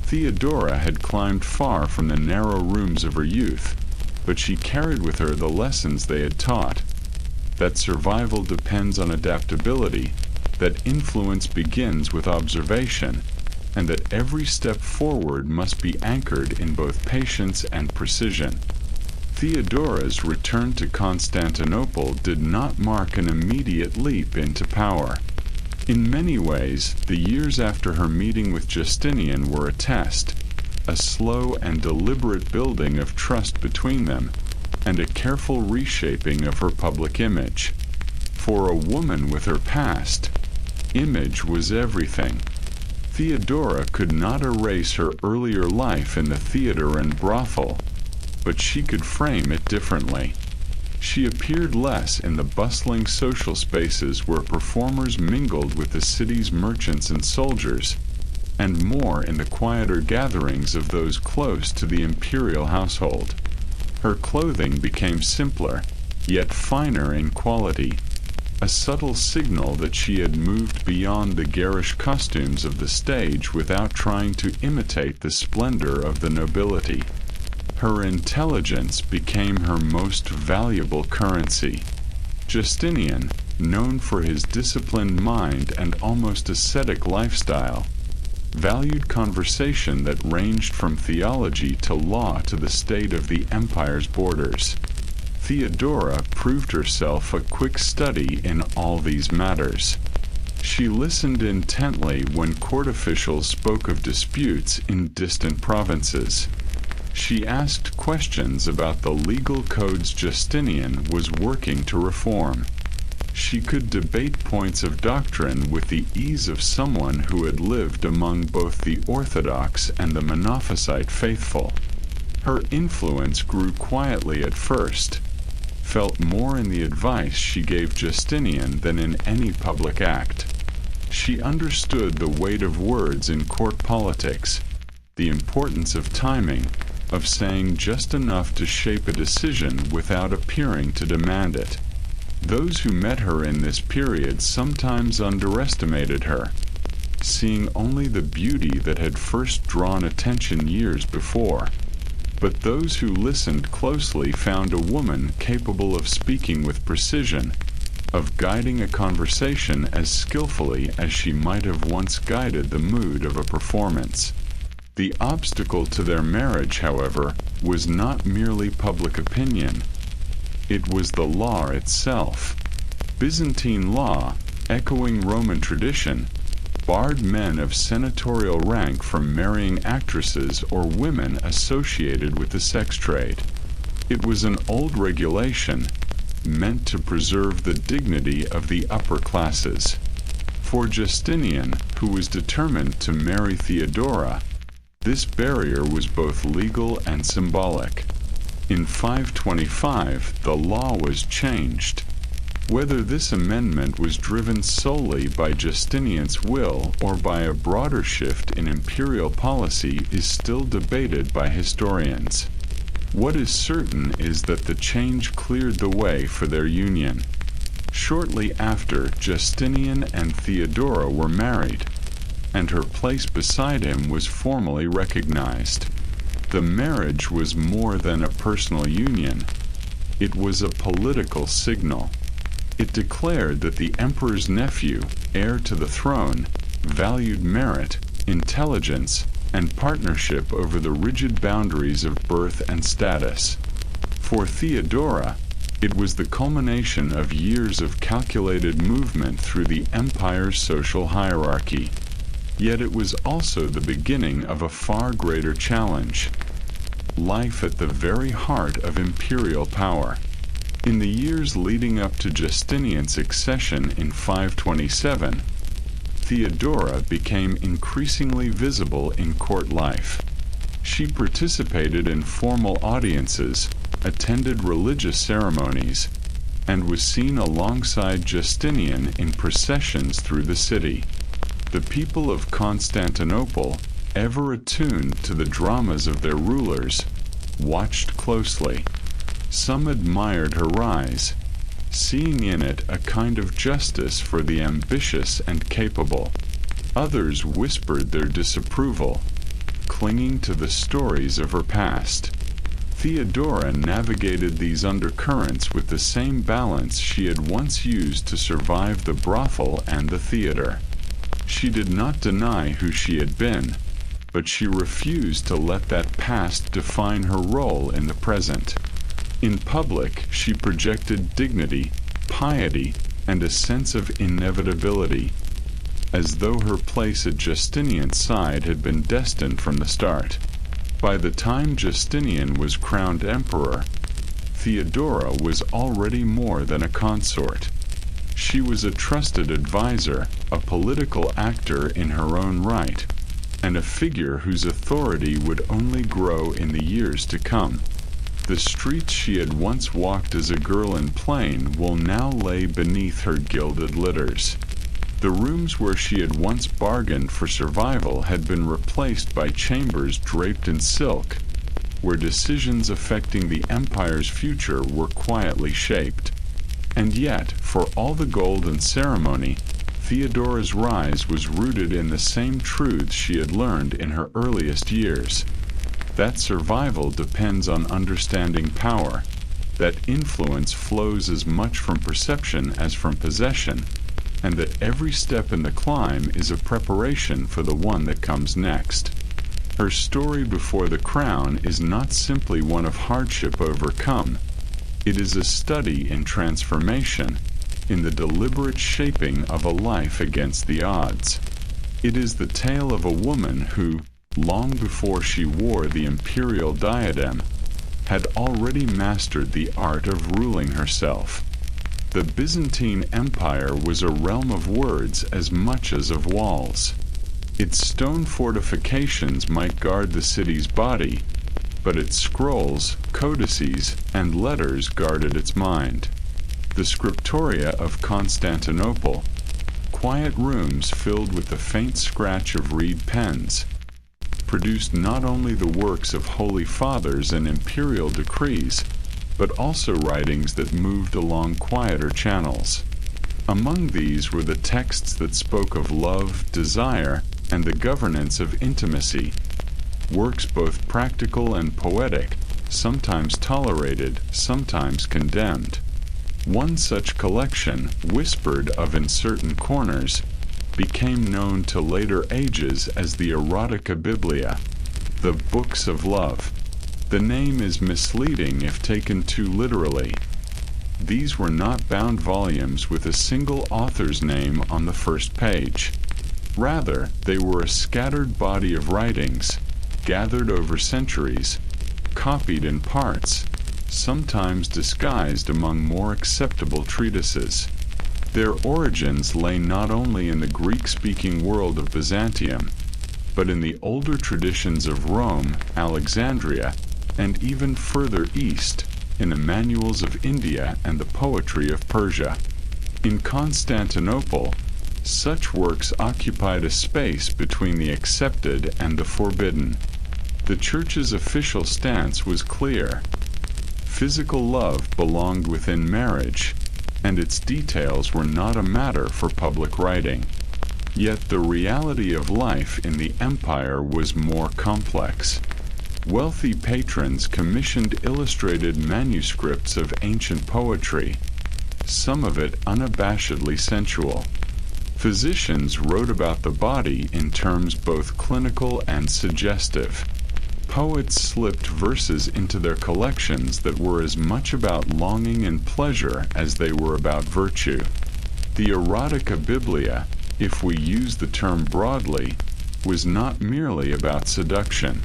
Theodora had climbed far from the narrow rooms of her youth, but she carried with her the lessons they had taught, that survival depends on adaptability, that influence begins with observation, and that every step forward must be anchored in both patience and precision. Theodora's return to Constantinople did not mark an immediate leap into power. In many ways, the years after her meeting with Justinian were a test, a slow and deliberate building of trust between them, and a careful reshaping of her public image. For a woman with her past, image was everything. Theodora could not erase her earlier life in the theater and brothel, but she could frame it differently. She appeared less in the bustling social spaces where performers mingled with the city's merchants and soldiers, and more in the quieter gatherings of those close to the imperial household. Her clothing became simpler, yet finer in quality, a subtle signal that she had moved beyond the garish costumes of the stage without trying to imitate the splendor of the nobility. Her intelligence became her most valuable currency. Justinian, known for his disciplined mind and almost ascetic lifestyle, valued conversation that ranged from theology to law to the state of the empire's borders. Theodora proved herself a quick study in all these matters. She listened intently when court officials spoke of disputes in distant provinces. She asked questions about the legal codes Justinian was working to reform. She could debate points of doctrine with the ease of someone who had lived among both the Orthodox and the Monophysite faithful. Her influence grew quietly at first, felt more in the advice she gave Justinian than in any public act. She understood the weight of words in court politics, the importance of timing, of saying just enough to shape a decision without appearing to demand it. Those who met her in this period sometimes underestimated her, seeing only the beauty that had first drawn attention years before. But those who listened closely found a woman capable of speaking with precision, of guiding a conversation as skillfully as she might have once guided the mood of a performance. The obstacle to their marriage, however, was not merely public opinion. It was the law itself. Byzantine law, echoing Roman tradition, barred men of senatorial rank from marrying actresses or women associated with the sex trade. It was an old regulation, meant to preserve the dignity of the upper classes. For Justinian, who was determined to marry Theodora, this barrier was both legal and symbolic. In 525, the law was changed. Whether this amendment was driven solely by Justinian's will or by a broader shift in imperial policy is still debated by historians. What is certain is that the change cleared the way for their union. Shortly after, Justinian and Theodora were married, and her place beside him was formally recognized. The marriage was more than a personal union. It was a political signal. It declared that the emperor's nephew, heir to the throne, valued merit, intelligence, and partnership over the rigid boundaries of birth and status. For Theodora, it was the culmination of years of calculated movement through the empire's social hierarchy. Yet it was also the beginning of a far greater challenge: life at the very heart of imperial power. In the years leading up to Justinian's accession in 527, Theodora became increasingly visible in court life. She participated in formal audiences, attended religious ceremonies, and was seen alongside Justinian in processions through the city. The people of Constantinople, ever attuned to the dramas of their rulers, watched closely. Some admired her rise, seeing in it a kind of justice for the ambitious and capable. Others whispered their disapproval, clinging to the stories of her past. Theodora navigated these undercurrents with the same balance she had once used to survive the brothel and the theater. She did not deny who she had been, but she refused to let that past define her role in the present. In public, she projected dignity, piety, and a sense of inevitability, as though her place at Justinian's side had been destined from the start. By the time Justinian was crowned emperor, Theodora was already more than a consort. She was a trusted advisor, a political actor in her own right, and a figure whose authority would only grow in the years to come. The streets she had once walked as a girl in plain will now lay beneath her gilded litters. The rooms where she had once bargained for survival had been replaced by chambers draped in silk, where decisions affecting the empire's future were quietly shaped. And yet, for all the gold and ceremony, Theodora's rise was rooted in the same truths she had learned in her earliest years: that survival depends on understanding power, that influence flows as much from perception as from possession, and that every step in the climb is a preparation for the one that comes next. Her story before the crown is not simply one of hardship overcome. It is a study in transformation, in the deliberate shaping of a life against the odds. It is the tale of a woman who, long before she wore the imperial diadem, had already mastered the art of ruling herself. The Byzantine Empire was a realm of words as much as of walls. Its stone fortifications might guard the city's body, but its scrolls, codices, and letters guarded its mind. The scriptoria of Constantinople, quiet rooms filled with the faint scratch of reed pens, produced not only the works of holy fathers and imperial decrees, but also writings that moved along quieter channels. Among these were the texts that spoke of love, desire, and the governance of intimacy, works both practical and poetic, sometimes tolerated, sometimes condemned. One such collection, whispered of in certain corners, became known to later ages as the Erotica Biblia, the Books of Love. The name is misleading if taken too literally. These were not bound volumes with a single author's name on the first page. Rather, they were a scattered body of writings, gathered over centuries, copied in parts, sometimes disguised among more acceptable treatises. Their origins lay not only in the Greek-speaking world of Byzantium, but in the older traditions of Rome, Alexandria, and even further east, in the manuals of India and the poetry of Persia. In Constantinople, such works occupied a space between the accepted and the forbidden. The Church's official stance was clear. Physical love belonged within marriage, and its details were not a matter for public writing. Yet the reality of life in the empire was more complex. Wealthy patrons commissioned illustrated manuscripts of ancient poetry, some of it unabashedly sensual. Physicians wrote about the body in terms both clinical and suggestive. Poets slipped verses into their collections that were as much about longing and pleasure as they were about virtue. The erotica biblia, if we use the term broadly, was not merely about seduction.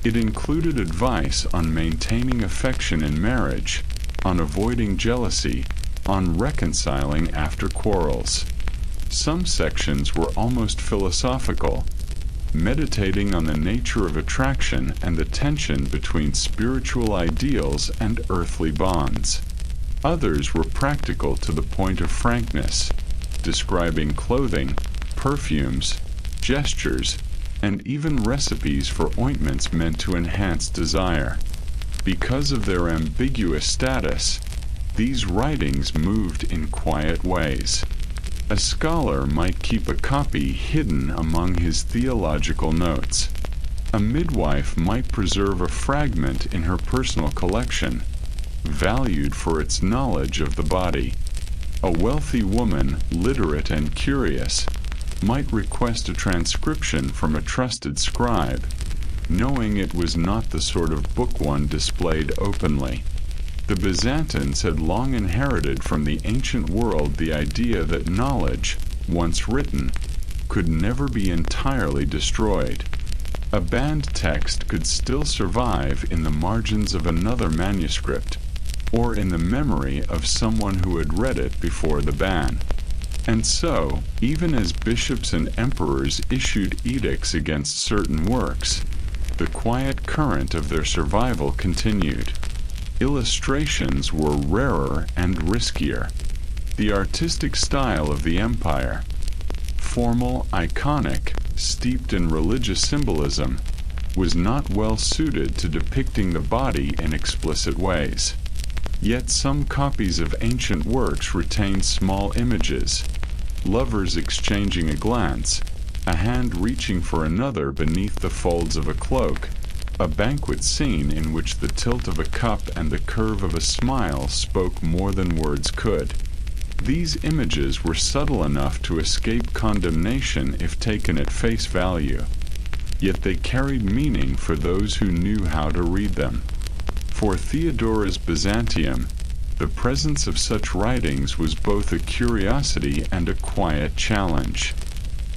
It included advice on maintaining affection in marriage, on avoiding jealousy, on reconciling after quarrels. Some sections were almost philosophical, meditating on the nature of attraction and the tension between spiritual ideals and earthly bonds. Others were practical to the point of frankness, describing clothing, perfumes, gestures, and even recipes for ointments meant to enhance desire. Because of their ambiguous status, these writings moved in quiet ways. A scholar might keep a copy hidden among his theological notes. A midwife might preserve a fragment in her personal collection, valued for its knowledge of the body. A wealthy woman, literate and curious, might request a transcription from a trusted scribe, knowing it was not the sort of book one displayed openly. The Byzantines had long inherited from the ancient world the idea that knowledge, once written, could never be entirely destroyed. A banned text could still survive in the margins of another manuscript, or in the memory of someone who had read it before the ban. And so, even as bishops and emperors issued edicts against certain works, the quiet current of their survival continued. Illustrations were rarer and riskier. The artistic style of the empire, formal, iconic, steeped in religious symbolism, was not well suited to depicting the body in explicit ways. Yet some copies of ancient works retained small images, lovers exchanging a glance, a hand reaching for another beneath the folds of a cloak, a banquet scene in which the tilt of a cup and the curve of a smile spoke more than words could. These images were subtle enough to escape condemnation if taken at face value, yet they carried meaning for those who knew how to read them. For Theodora's Byzantium, the presence of such writings was both a curiosity and a quiet challenge.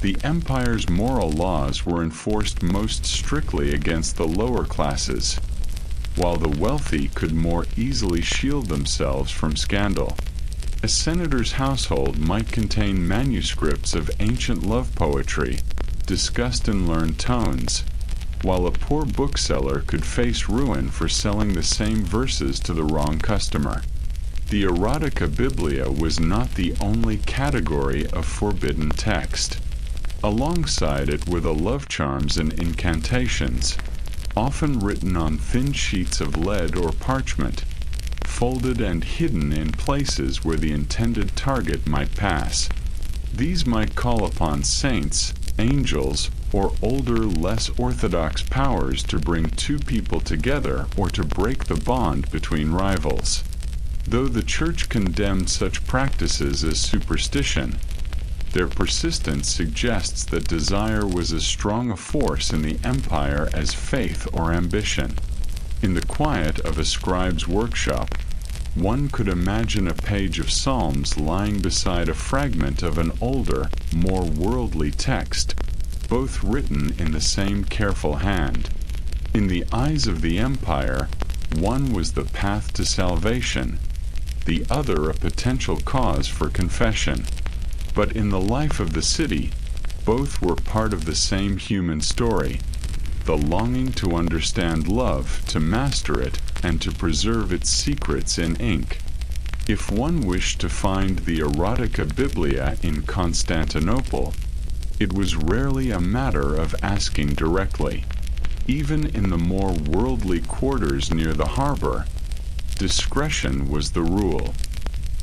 The empire's moral laws were enforced most strictly against the lower classes, while the wealthy could more easily shield themselves from scandal. A senator's household might contain manuscripts of ancient love poetry, discussed in learned tones, while a poor bookseller could face ruin for selling the same verses to the wrong customer. The erotica biblia was not the only category of forbidden text. Alongside it were the love charms and incantations, often written on thin sheets of lead or parchment, folded and hidden in places where the intended target might pass. These might call upon saints, angels, or older, less orthodox powers to bring two people together or to break the bond between rivals. Though the Church condemned such practices as superstition, their persistence suggests that desire was as strong a force in the empire as faith or ambition. In the quiet of a scribe's workshop, one could imagine a page of Psalms lying beside a fragment of an older, more worldly text, both written in the same careful hand. In the eyes of the empire, One was the path to salvation, the other a potential cause for confession. But in the life of the city, both were part of the same human story, the longing to understand love, to master it, and to preserve its secrets in ink. If one wished to find the Erotica Biblia in Constantinople, it was rarely a matter of asking directly. Even in the more worldly quarters near the harbor, discretion was the rule.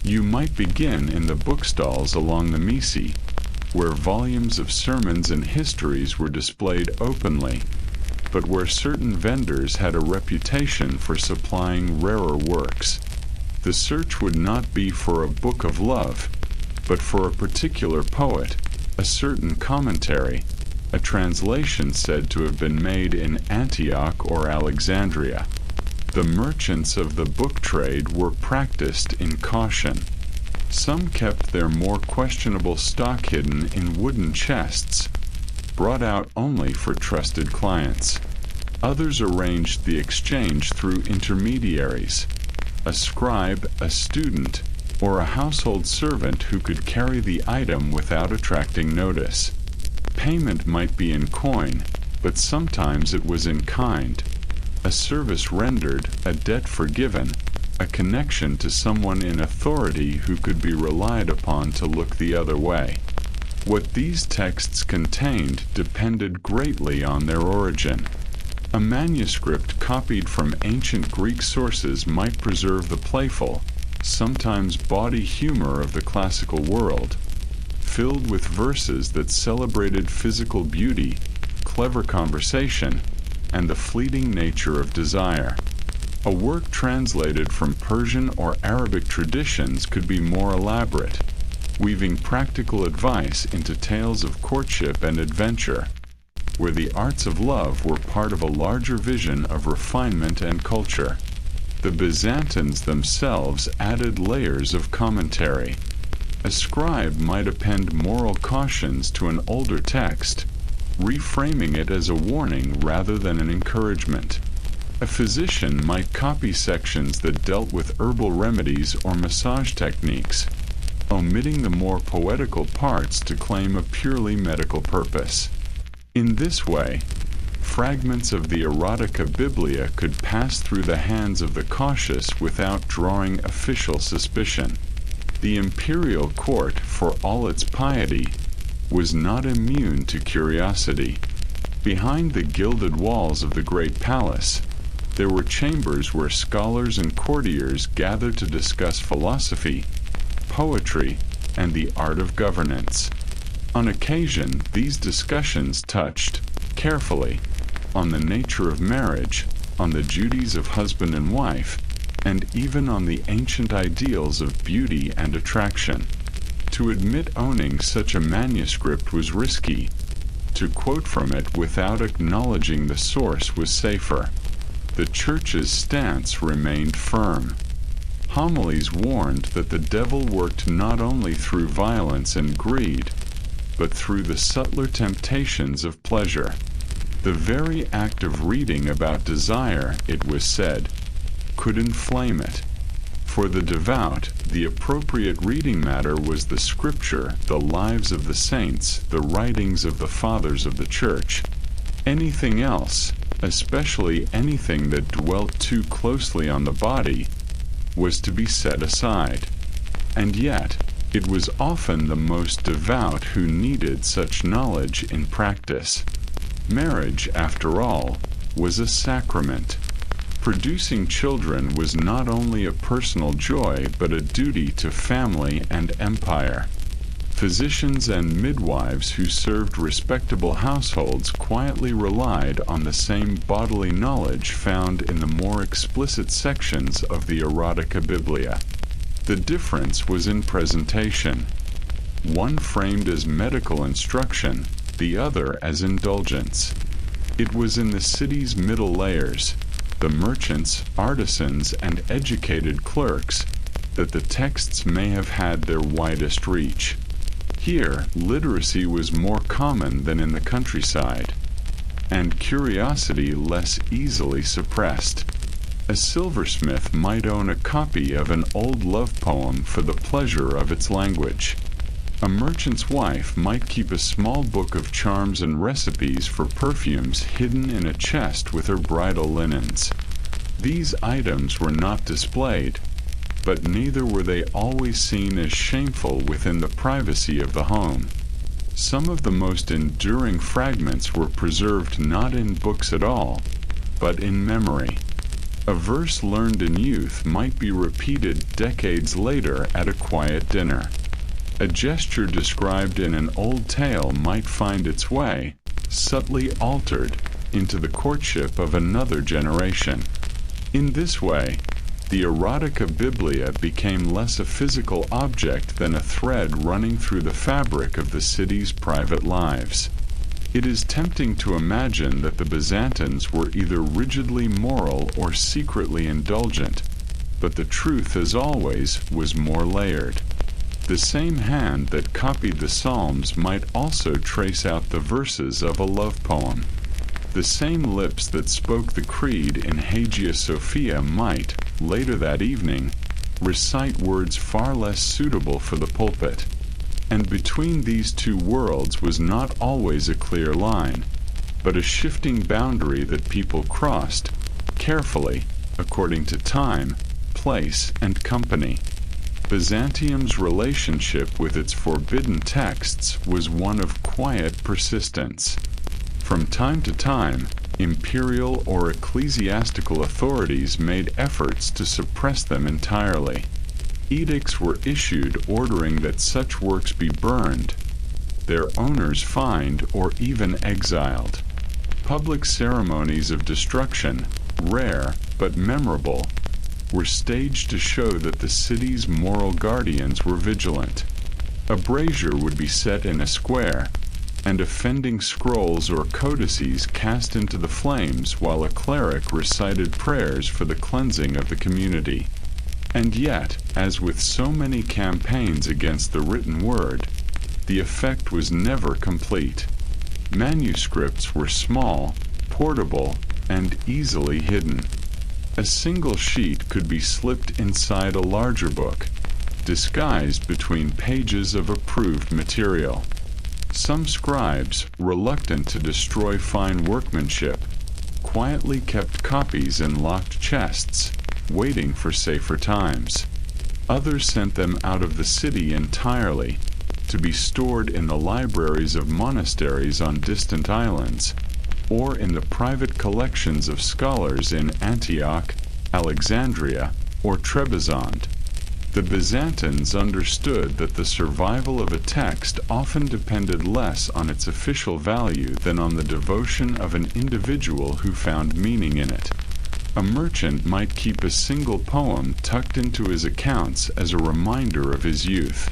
You might begin in the bookstalls along the Misi, where volumes of sermons and histories were displayed openly, but where certain vendors had a reputation for supplying rarer works. The search would not be for a book of love, but for a particular poet, a certain commentary, a translation said to have been made in Antioch or Alexandria. The merchants of the book trade were practiced in caution. Some kept their more questionable stock hidden in wooden chests, brought out only for trusted clients. Others arranged the exchange through intermediaries, a scribe, a student, or a household servant who could carry the item without attracting notice. Payment might be in coin, but sometimes it was in kind. A service rendered, a debt forgiven, a connection to someone in authority who could be relied upon to look the other way. What these texts contained depended greatly on their origin. A manuscript copied from ancient Greek sources might preserve the playful, sometimes bawdy humor of the classical world, filled with verses that celebrated physical beauty, clever conversation, and the fleeting nature of desire. A work translated from Persian or Arabic traditions could be more elaborate, weaving practical advice into tales of courtship and adventure, where the arts of love were part of a larger vision of refinement and culture. The Byzantines themselves added layers of commentary. A scribe might append moral cautions to an older text, reframing it as a warning rather than an encouragement. A physician might copy sections that dealt with herbal remedies or massage techniques, omitting the more poetical parts to claim a purely medical purpose. In this way, fragments of the Erotica Biblia could pass through the hands of the cautious without drawing official suspicion. The imperial court, for all its piety, was not immune to curiosity. Behind the gilded walls of the great palace, there were chambers where scholars and courtiers gathered to discuss philosophy, poetry, and the art of governance. On occasion, these discussions touched, carefully, on the nature of marriage, on the duties of husband and wife, and even on the ancient ideals of beauty and attraction. To admit owning such a manuscript was risky. To quote from it without acknowledging the source was safer. The Church's stance remained firm. Homilies warned that the devil worked not only through violence and greed, but through the subtler temptations of pleasure. The very act of reading about desire, it was said, could inflame it. For the devout, the appropriate reading matter was the Scripture, the lives of the saints, the writings of the fathers of the Church. Anything else, especially anything that dwelt too closely on the body, was to be set aside. And yet, it was often the most devout who needed such knowledge in practice. Marriage, after all, was a sacrament. Producing children was not only a personal joy, but a duty to family and empire. Physicians and midwives who served respectable households quietly relied on the same bodily knowledge found in the more explicit sections of the Erotica Biblia. The difference was in presentation. One framed as medical instruction, the other as indulgence. It was in the city's middle layers, the merchants, artisans, and educated clerks, that the texts may have had their widest reach. Here, literacy was more common than in the countryside, and curiosity less easily suppressed. A silversmith might own a copy of an old love poem for the pleasure of its language. A merchant's wife might keep a small book of charms and recipes for perfumes hidden in a chest with her bridal linens. These items were not displayed, but neither were they always seen as shameful within the privacy of the home. Some of the most enduring fragments were preserved not in books at all, but in memory. A verse learned in youth might be repeated decades later at a quiet dinner. A gesture described in an old tale might find its way, subtly altered, into the courtship of another generation. In this way, the erotica biblia became less a physical object than a thread running through the fabric of the city's private lives. It is tempting to imagine that the Byzantines were either rigidly moral or secretly indulgent, but the truth, as always, was more layered. The same hand that copied the Psalms might also trace out the verses of a love poem. The same lips that spoke the creed in Hagia Sophia might, later that evening, recite words far less suitable for the pulpit. And between these two worlds was not always a clear line, but a shifting boundary that people crossed, carefully, according to time, place, and company. Byzantium's relationship with its forbidden texts was one of quiet persistence. From time to time, imperial or ecclesiastical authorities made efforts to suppress them entirely. Edicts were issued ordering that such works be burned, their owners fined, or even exiled. Public ceremonies of destruction, rare but memorable, were staged to show that the city's moral guardians were vigilant. A brazier would be set in a square, and offending scrolls or codices cast into the flames while a cleric recited prayers for the cleansing of the community. And yet, as with so many campaigns against the written word, the effect was never complete. Manuscripts were small, portable, and easily hidden. A single sheet could be slipped inside a larger book, disguised between pages of approved material. Some scribes, reluctant to destroy fine workmanship, quietly kept copies in locked chests, waiting for safer times. Others sent them out of the city entirely, to be stored in the libraries of monasteries on distant islands, or in the private collections of scholars in Antioch, Alexandria, or Trebizond. The Byzantines understood that the survival of a text often depended less on its official value than on the devotion of an individual who found meaning in it. A merchant might keep a single poem tucked into his accounts as a reminder of his youth.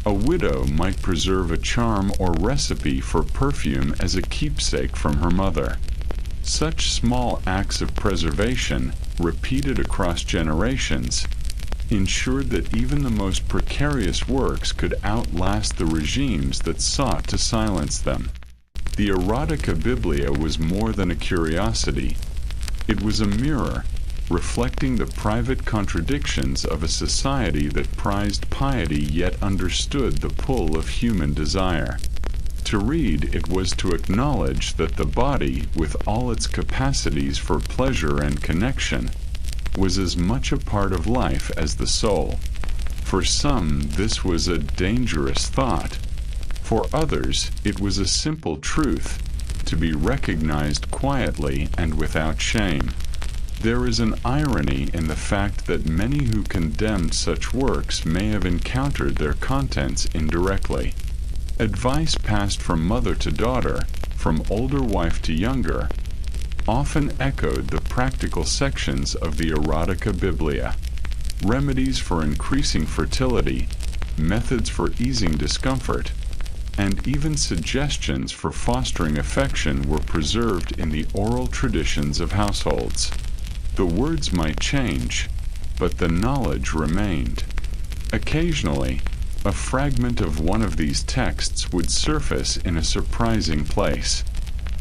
A widow might preserve a charm or recipe for perfume as a keepsake from her mother. Such small acts of preservation, repeated across generations, ensured that even the most precarious works could outlast the regimes that sought to silence them. The erotica biblia was more than a curiosity. It was a mirror, reflecting the private contradictions of a society that prized piety yet understood the pull of human desire. To read it was to acknowledge that the body, with all its capacities for pleasure and connection, was as much a part of life as the soul. For some, this was a dangerous thought. For others, it was a simple truth, to be recognized quietly and without shame. There is an irony in the fact that many who condemned such works may have encountered their contents indirectly. Advice passed from mother to daughter, from older wife to younger, often echoed the practical sections of the erotica biblia. Remedies for increasing fertility, methods for easing discomfort, and even suggestions for fostering affection were preserved in the oral traditions of households. The words might change, but the knowledge remained. Occasionally, a fragment of one of these texts would surface in a surprising place.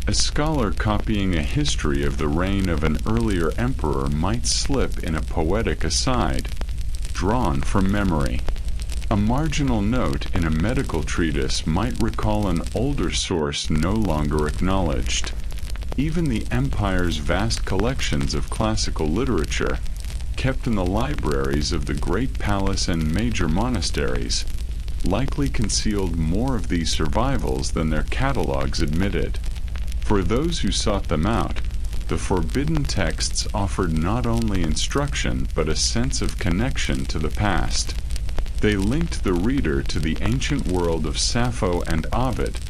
A scholar copying a history of the reign of an earlier emperor might slip in a poetic aside, drawn from memory. A marginal note in a medical treatise might recall an older source no longer acknowledged. Even the empire's vast collections of classical literature, kept in the libraries of the great palace and major monasteries, likely concealed more of these survivals than their catalogues admitted. For those who sought them out, the forbidden texts offered not only instruction but a sense of connection to the past. They linked the reader to the ancient world of Sappho and Ovid,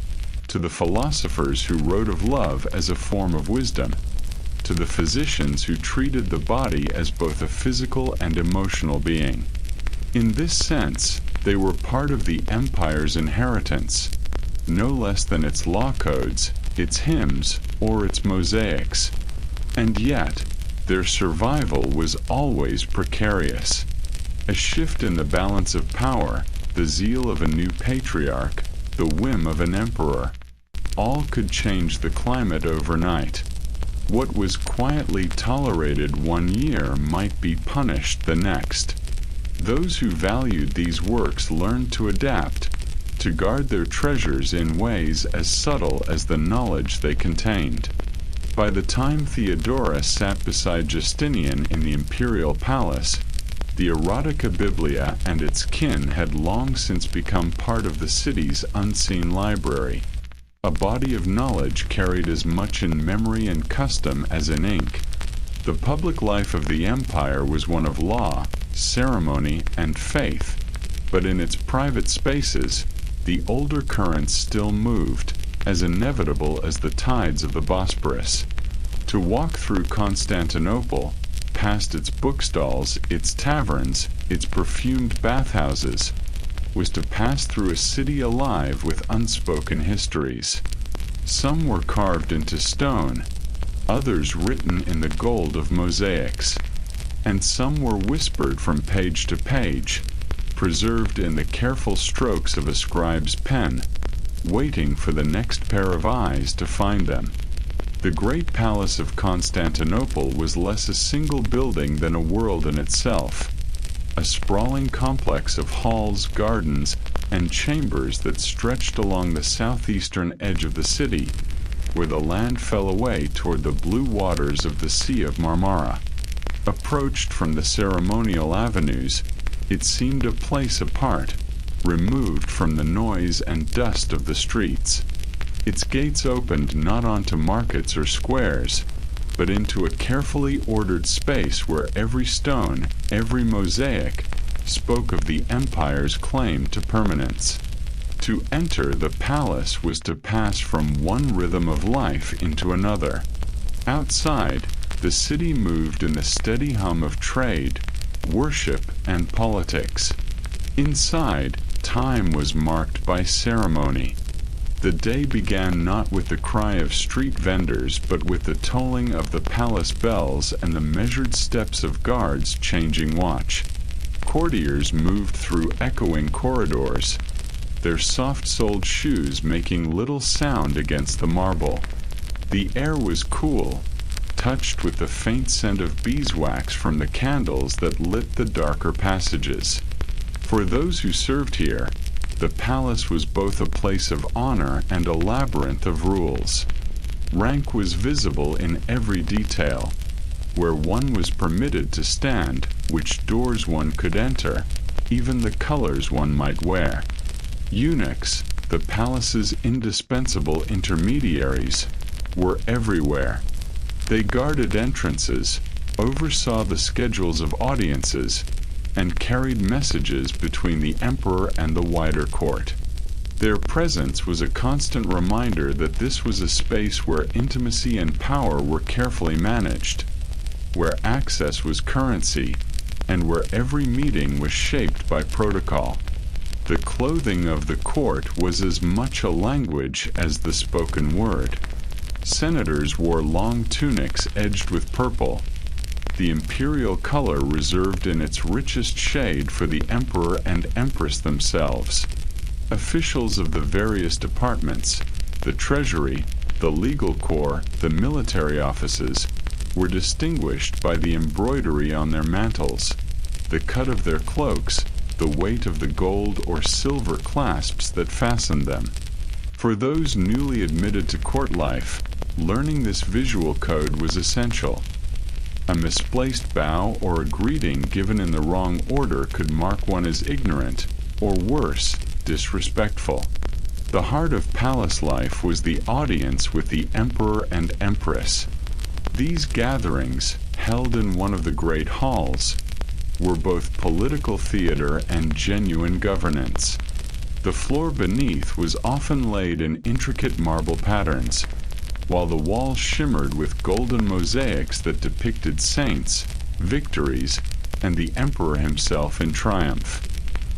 to the philosophers who wrote of love as a form of wisdom, to the physicians who treated the body as both a physical and emotional being. In this sense, they were part of the empire's inheritance, no less than its law codes, its hymns, or its mosaics. And yet, their survival was always precarious. A shift in the balance of power, the zeal of a new patriarch, the whim of an emperor, all could change the climate overnight. What was quietly tolerated one year might be punished the next. Those who valued these works learned to adapt, to guard their treasures in ways as subtle as the knowledge they contained. By the time Theodora sat beside Justinian in the imperial palace, the Erotica Biblia and its kin had long since become part of the city's unseen library, a body of knowledge carried as much in memory and custom as in ink. The public life of the empire was one of law, ceremony, and faith, but in its private spaces, the older currents still moved, as inevitable as the tides of the Bosporus. To walk through Constantinople, past its bookstalls, its taverns, its perfumed bathhouses, was to pass through a city alive with unspoken histories. Some were carved into stone, others written in the gold of mosaics, and some were whispered from page to page, preserved in the careful strokes of a scribe's pen, waiting for the next pair of eyes to find them. The great palace of Constantinople was less a single building than a world in itself, a sprawling complex of halls, gardens, and chambers that stretched along the southeastern edge of the city, where the land fell away toward the blue waters of the Sea of Marmara. Approached from the ceremonial avenues, it seemed a place apart, removed from the noise and dust of the streets. Its gates opened not onto markets or squares, but into a carefully ordered space where every stone, every mosaic, spoke of the empire's claim to permanence. To enter the palace was to pass from one rhythm of life into another. Outside, the city moved in the steady hum of trade, worship, and politics. Inside, time was marked by ceremony. The day began not with the cry of street vendors, but with the tolling of the palace bells and the measured steps of guards changing watch. Courtiers moved through echoing corridors, their soft-soled shoes making little sound against the marble. The air was cool, touched with the faint scent of beeswax from the candles that lit the darker passages. For those who served here, the palace was both a place of honor and a labyrinth of rules. Rank was visible in every detail, where one was permitted to stand, which doors one could enter, even the colors one might wear. Eunuchs, the palace's indispensable intermediaries, were everywhere. They guarded entrances, oversaw the schedules of audiences, and carried messages between the emperor and the wider court. Their presence was a constant reminder that this was a space where intimacy and power were carefully managed, where access was currency, and where every meeting was shaped by protocol. The clothing of the court was as much a language as the spoken word. Senators wore long tunics edged with purple, the imperial color reserved in its richest shade for the emperor and empress themselves. Officials of the various departments, the treasury, The legal corps, the military offices, were distinguished by the embroidery on their mantles, the cut of their cloaks, the weight of the gold or silver clasps that fastened them. For those newly admitted to court life, learning this visual code was essential. A misplaced bow or a greeting given in the wrong order could mark one as ignorant, or worse, disrespectful. The heart of palace life was the audience with the emperor and empress. These gatherings, held in one of the great halls, were both political theater and genuine governance. The floor beneath was often laid in intricate marble patterns, while the walls shimmered with golden mosaics that depicted saints, victories, and the emperor himself in triumph.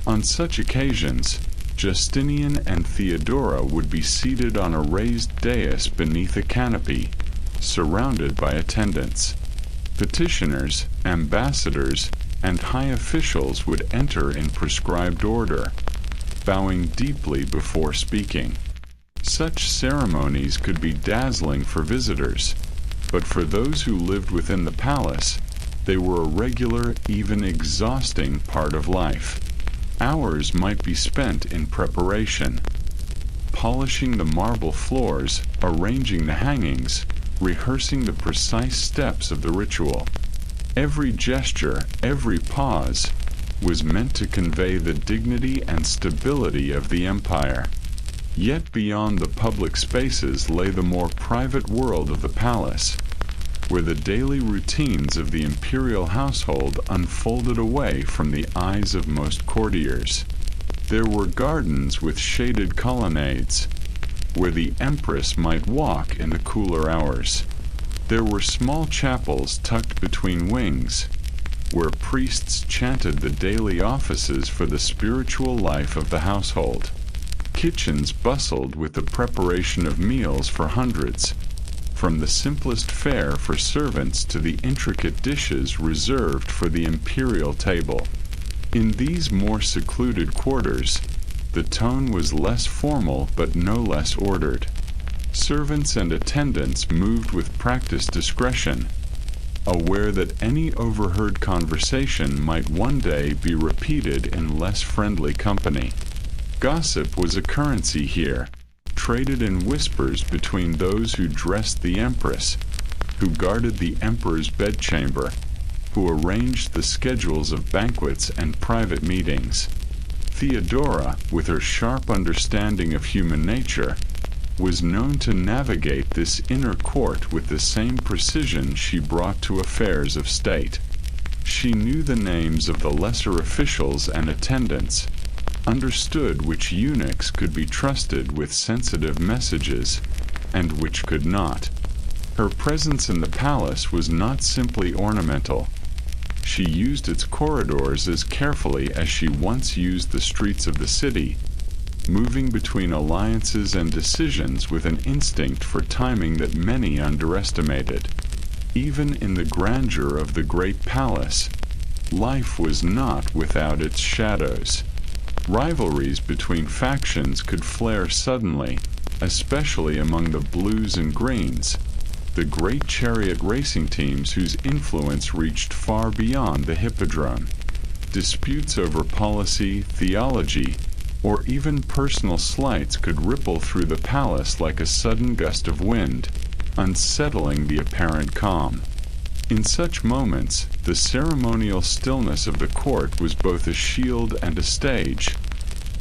On such occasions, Justinian and Theodora would be seated on a raised dais beneath a canopy, surrounded by attendants. Petitioners, ambassadors, and high officials would enter in prescribed order, bowing deeply before speaking. Such ceremonies could be dazzling for visitors, but for those who lived within the palace, they were a regular, even exhausting part of life. Hours might be spent in preparation, polishing the marble floors, arranging the hangings, rehearsing the precise steps of the ritual. Every gesture, every pause, was meant to convey the dignity and stability of the empire. Yet beyond the public spaces lay the more private world of the palace, where the daily routines of the imperial household unfolded away from the eyes of most courtiers. There were gardens with shaded colonnades, where the empress might walk in the cooler hours. There were small chapels tucked between wings, where priests chanted the daily offices for the spiritual life of the household. Kitchens bustled with the preparation of meals for hundreds, from the simplest fare for servants to the intricate dishes reserved for the imperial table. In these more secluded quarters, the tone was less formal but no less ordered. Servants and attendants moved with practiced discretion, aware that any overheard conversation might one day be repeated in less friendly company. Gossip was a currency here, traded in whispers between those who dressed the empress, who guarded the emperor's bedchamber, who arranged the schedules of banquets and private meetings. Theodora, with her sharp understanding of human nature, was known to navigate this inner court with the same precision she brought to affairs of state. She knew the names of the lesser officials and attendants, understood which eunuchs could be trusted with sensitive messages, and which could not. Her presence in the palace was not simply ornamental. She used its corridors as carefully as she once used the streets of the city, moving between alliances and decisions with an instinct for timing that many underestimated. Even in the grandeur of the great palace, life was not without its shadows. Rivalries between factions could flare suddenly, especially among the blues and greens, the great chariot racing teams whose influence reached far beyond the hippodrome. Disputes over policy, theology, or even personal slights could ripple through the palace like a sudden gust of wind, unsettling the apparent calm. In such moments, the ceremonial stillness of the court was both a shield and a stage,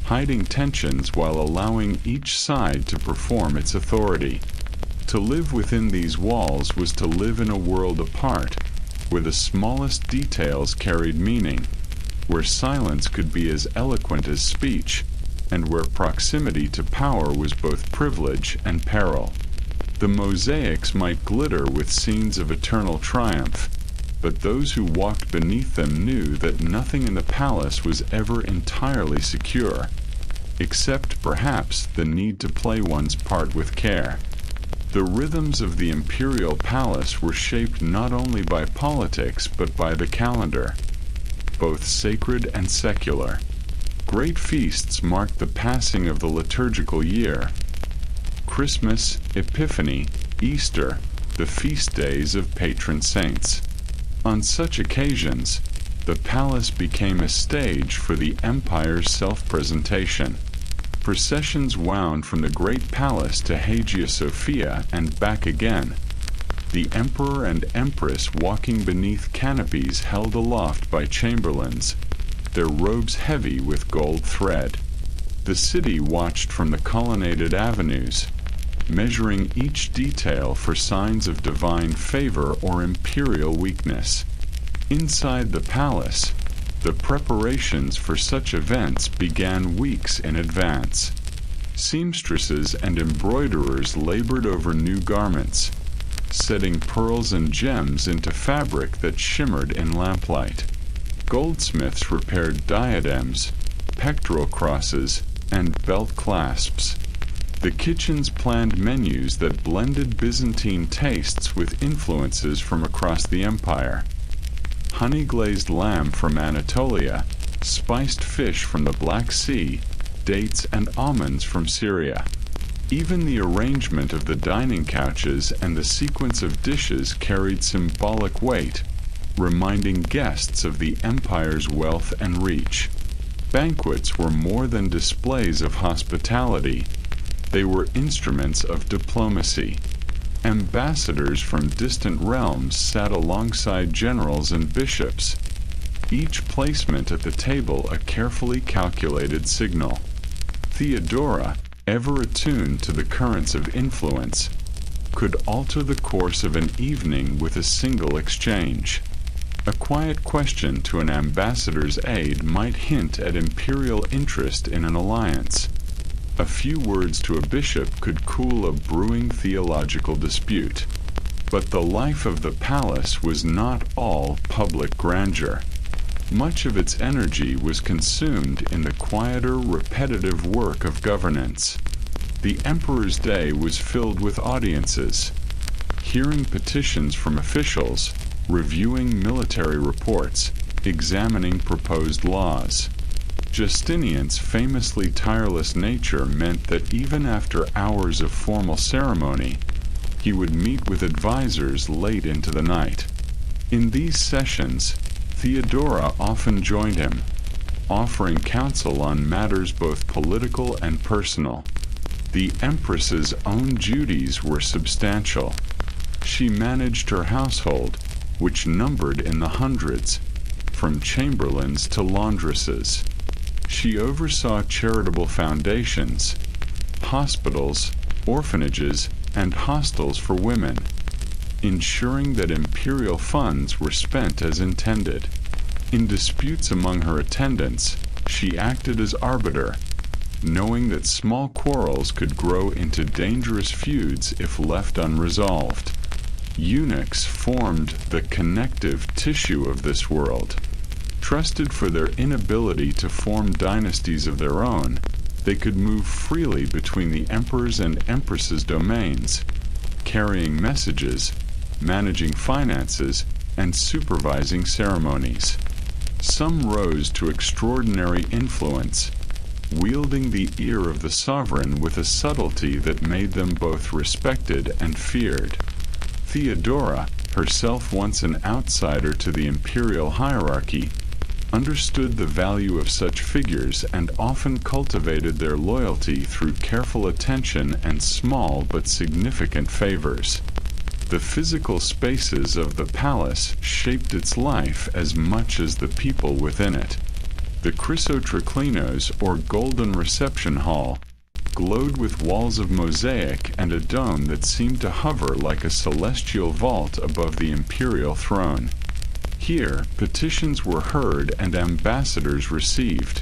hiding tensions while allowing each side to perform its authority. To live within these walls was to live in a world apart, where the smallest details carried meaning, where silence could be as eloquent as speech, and where proximity to power was both privilege and peril. The mosaics might glitter with scenes of eternal triumph, but those who walked beneath them knew that nothing in the palace was ever entirely secure, except perhaps the need to play one's part with care. The rhythms of the imperial palace were shaped not only by politics but by the calendar, both sacred and secular. Great feasts marked the passing of the liturgical year. Christmas, Epiphany, Easter, the feast days of patron saints. On such occasions, the palace became a stage for the empire's self-presentation. Processions wound from the great palace to Hagia Sophia and back again, the emperor and empress walking beneath canopies held aloft by chamberlains, their robes heavy with gold thread. The city watched from the colonnaded avenues, measuring each detail for signs of divine favor or imperial weakness. Inside the palace, the preparations for such events began weeks in advance. Seamstresses and embroiderers labored over new garments, setting pearls and gems into fabric that shimmered in lamplight. Goldsmiths repaired diadems, pectoral crosses, and belt clasps. The kitchens planned menus that blended Byzantine tastes with influences from across the empire. Honey-glazed lamb from Anatolia, spiced fish from the Black Sea, dates and almonds from Syria. Even the arrangement of the dining couches and the sequence of dishes carried symbolic weight, reminding guests of the empire's wealth and reach. Banquets were more than displays of hospitality. They were instruments of diplomacy. Ambassadors from distant realms sat alongside generals and bishops, each placement at the table a carefully calculated signal. Theodora, ever attuned to the currents of influence, could alter the course of an evening with a single exchange. A quiet question to an ambassador's aide might hint at imperial interest in an alliance. A few words to a bishop could cool a brewing theological dispute. But the life of the palace was not all public grandeur. Much of its energy was consumed in the quieter, repetitive work of governance. The emperor's day was filled with audiences, hearing petitions from officials, reviewing military reports, examining proposed laws. Justinian's famously tireless nature meant that even after hours of formal ceremony, he would meet with advisors late into the night. In these sessions, Theodora often joined him, offering counsel on matters both political and personal. The empress's own duties were substantial. She managed her household, which numbered in the hundreds, from chamberlains to laundresses. She oversaw charitable foundations, hospitals, orphanages, and hostels for women, ensuring that imperial funds were spent as intended. In disputes among her attendants, she acted as arbiter, knowing that small quarrels could grow into dangerous feuds if left unresolved. Eunuchs formed the connective tissue of this world. Trusted for their inability to form dynasties of their own, they could move freely between the emperor's and empress's domains, carrying messages, managing finances, and supervising ceremonies. Some rose to extraordinary influence, wielding the ear of the sovereign with a subtlety that made them both respected and feared. Theodora, herself once an outsider to the imperial hierarchy, understood the value of such figures and often cultivated their loyalty through careful attention and small but significant favors. The physical spaces of the palace shaped its life as much as the people within it. The chrysotriclinos, or golden reception hall, glowed with walls of mosaic and a dome that seemed to hover like a celestial vault above the imperial throne. Here, petitions were heard and ambassadors received,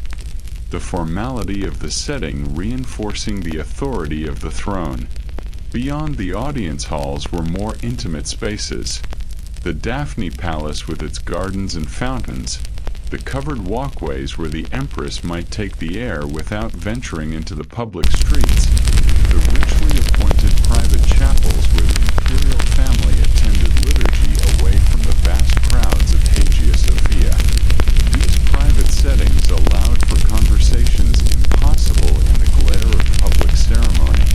the formality of the setting reinforcing the authority of the throne. Beyond the audience halls were more intimate spaces. The Daphne Palace with its gardens and fountains, the covered walkways where the empress might take the air without venturing into the public streets, the richly appointed private chapels where the imperial family attended liturgy away from the vast crowds of Hagia Sophia. These private settings allowed for conversations impossible in the glare of public ceremony.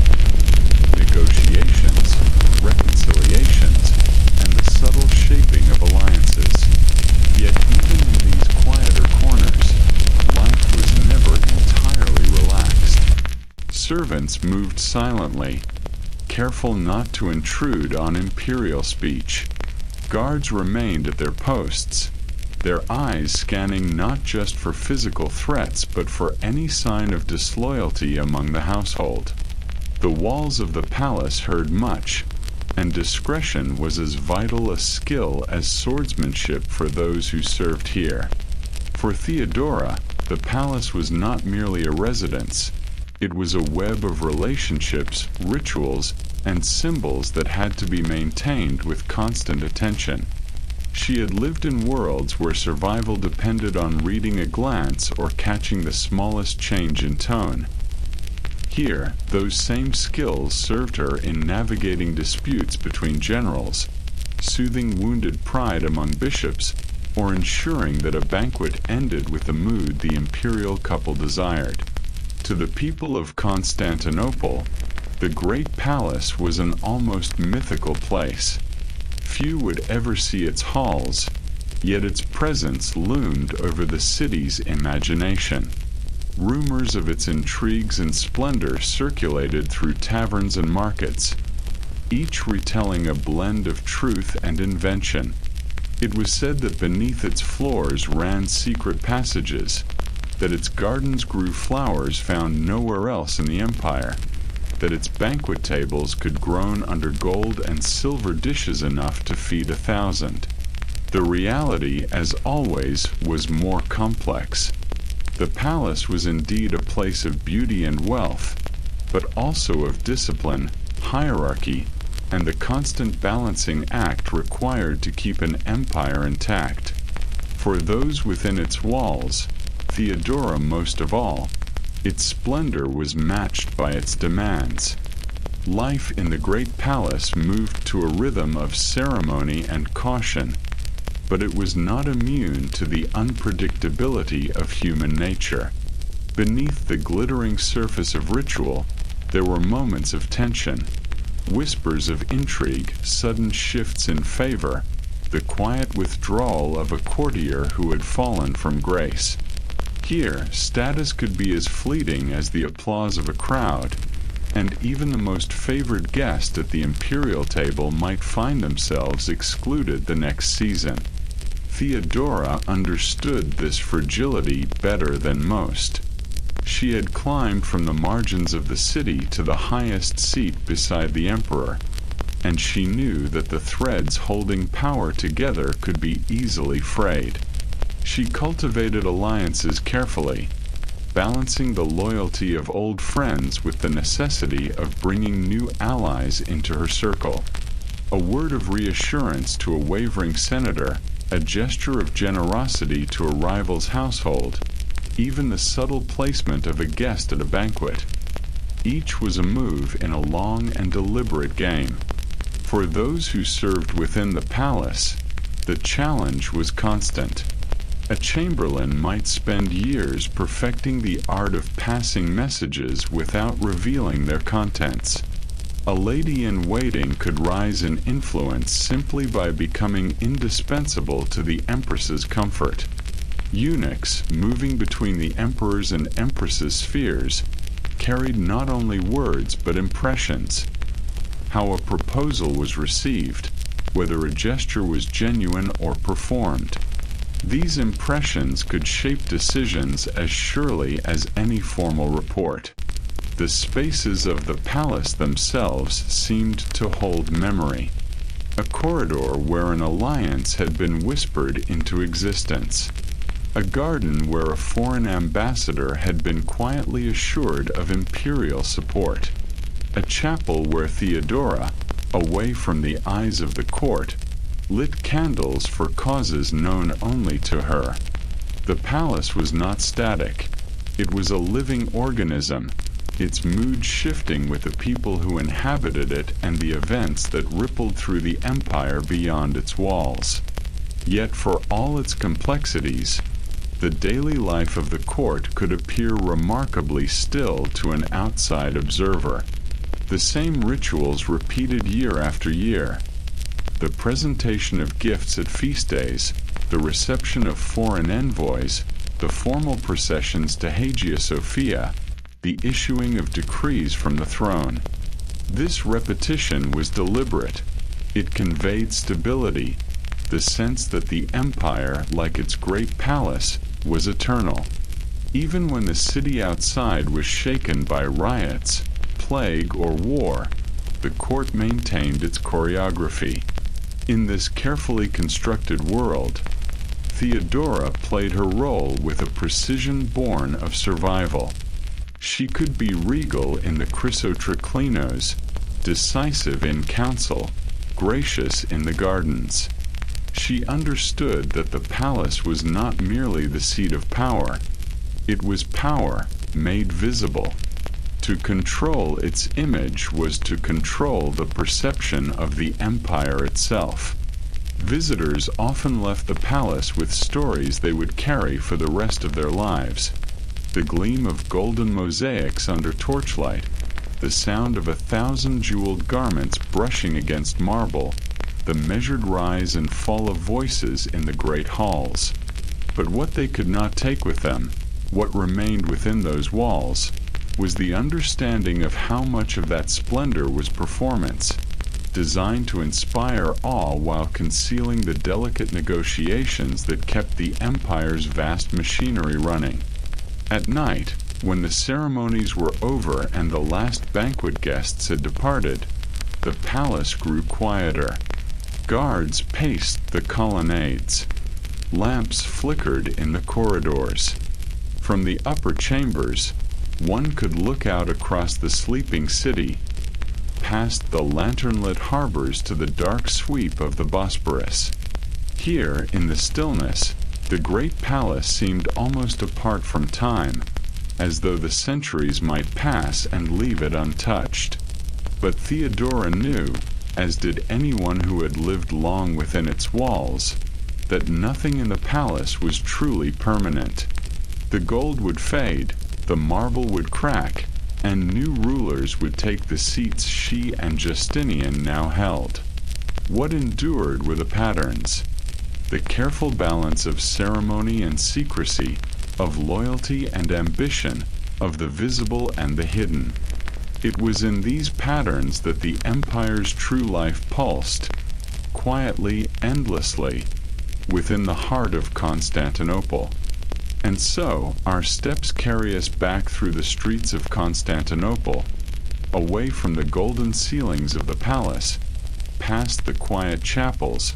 servants moved silently, careful not to intrude on imperial speech. Guards remained at their posts, their eyes scanning not just for physical threats but for any sign of disloyalty among the household. The walls of the palace heard much, and discretion was as vital a skill as swordsmanship for those who served here. For Theodora, the palace was not merely a residence. It was a web of relationships, rituals, and symbols that had to be maintained with constant attention. She had lived in worlds where survival depended on reading a glance or catching the smallest change in tone. Here, those same skills served her in navigating disputes between generals, soothing wounded pride among bishops, or ensuring that a banquet ended with the mood the imperial couple desired. To the people of Constantinople, the great palace was an almost mythical place. Few would ever see its halls, yet its presence loomed over the city's imagination. Rumors of its intrigues and splendor circulated through taverns and markets, each retelling a blend of truth and invention. It was said that beneath its floors ran secret passages, that its gardens grew flowers found nowhere else in the empire, that its banquet tables could groan under gold and silver dishes enough to feed 1,000. The reality, as always, was more complex. The palace was indeed a place of beauty and wealth, but also of discipline, hierarchy, and the constant balancing act required to keep an empire intact. For those within its walls, Theodora most of all, its splendor was matched by its demands. Life in the great palace moved to a rhythm of ceremony and caution, but it was not immune to the unpredictability of human nature. Beneath the glittering surface of ritual, there were moments of tension, whispers of intrigue, sudden shifts in favor, the quiet withdrawal of a courtier who had fallen from grace. Here, status could be as fleeting as the applause of a crowd, and even the most favored guest at the imperial table might find themselves excluded the next season. Theodora understood this fragility better than most. She had climbed from the margins of the city to the highest seat beside the emperor, and she knew that the threads holding power together could be easily frayed. She cultivated alliances carefully, balancing the loyalty of old friends with the necessity of bringing new allies into her circle. A word of reassurance to a wavering senator, a gesture of generosity to a rival's household, even the subtle placement of a guest at a banquet. Each was a move in a long and deliberate game. For those who served within the palace, the challenge was constant. A chamberlain might spend years perfecting the art of passing messages without revealing their contents. A lady-in-waiting could rise in influence simply by becoming indispensable to the empress's comfort. Eunuchs, moving between the emperor's and empress's spheres, carried not only words but impressions. How a proposal was received, whether a gesture was genuine or performed. These impressions could shape decisions as surely as any formal report. The spaces of the palace themselves seemed to hold memory. A corridor where an alliance had been whispered into existence. A garden where a foreign ambassador had been quietly assured of imperial support. A chapel where Theodora, away from the eyes of the court, lit candles for causes known only to her. The palace was not static. It was a living organism, its mood shifting with the people who inhabited it and the events that rippled through the empire beyond its walls. Yet for all its complexities, the daily life of the court could appear remarkably still to an outside observer. The same rituals repeated year after year. The presentation of gifts at feast days, the reception of foreign envoys, the formal processions to Hagia Sophia, the issuing of decrees from the throne. This repetition was deliberate. It conveyed stability, the sense that the empire, like its great palace, was eternal. Even when the city outside was shaken by riots, plague, or war, the court maintained its choreography. In this carefully constructed world, Theodora played her role with a precision born of survival. She could be regal in the Chrysotriclinos, decisive in council, gracious in the gardens. She understood that the palace was not merely the seat of power. It was power made visible. To control its image was to control the perception of the empire itself. Visitors often left the palace with stories they would carry for the rest of their lives. The gleam of golden mosaics under torchlight, the sound of 1,000 jeweled garments brushing against marble, the measured rise and fall of voices in the great halls. But what they could not take with them, what remained within those walls, was the understanding of how much of that splendor was performance, designed to inspire awe while concealing the delicate negotiations that kept the empire's vast machinery running. At night, when the ceremonies were over and the last banquet guests had departed, the palace grew quieter. Guards paced the colonnades. Lamps flickered in the corridors. From the upper chambers, one could look out across the sleeping city, past the lantern-lit harbors to the dark sweep of the Bosporus. Here, in the stillness, the great palace seemed almost apart from time, as though the centuries might pass and leave it untouched. But Theodora knew, as did anyone who had lived long within its walls, that nothing in the palace was truly permanent. The gold would fade, the marble would crack, and new rulers would take the seats she and Justinian now held. What endured were the patterns, the careful balance of ceremony and secrecy, of loyalty and ambition, of the visible and the hidden. It was in these patterns that the empire's true life pulsed, quietly, endlessly, within the heart of Constantinople. And so, our steps carry us back through the streets of Constantinople, away from the golden ceilings of the palace, past the quiet chapels,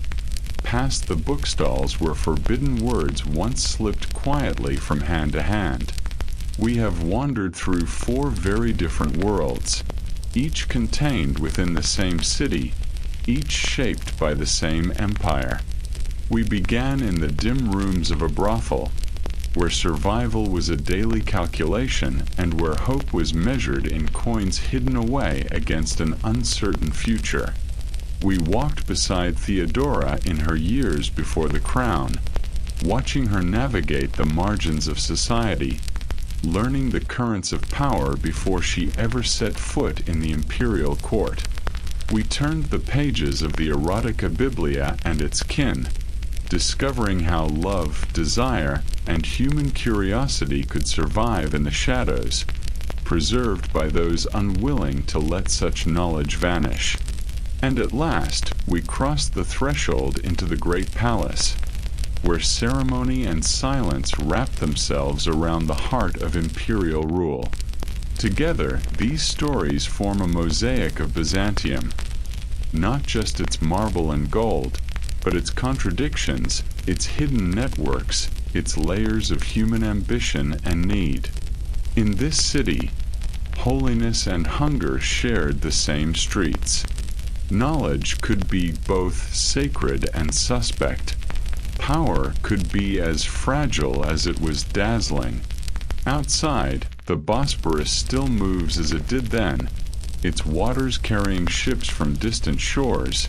past the bookstalls where forbidden words once slipped quietly from hand to hand. We have wandered through 4 very different worlds, each contained within the same city, each shaped by the same empire. We began in the dim rooms of a brothel, where survival was a daily calculation and where hope was measured in coins hidden away against an uncertain future. We walked beside Theodora in her years before the crown, watching her navigate the margins of society, learning the currents of power before she ever set foot in the imperial court. We turned the pages of the Erotica Biblia and its kin, discovering how love, desire, and human curiosity could survive in the shadows, preserved by those unwilling to let such knowledge vanish. And at last, we crossed the threshold into the great palace, where ceremony and silence wrapped themselves around the heart of imperial rule. Together, these stories form a mosaic of Byzantium, not just its marble and gold, but its contradictions, its hidden networks, its layers of human ambition and need. In this city, holiness and hunger shared the same streets. Knowledge could be both sacred and suspect. Power could be as fragile as it was dazzling. Outside, the Bosporus still moves as it did then, its waters carrying ships from distant shores,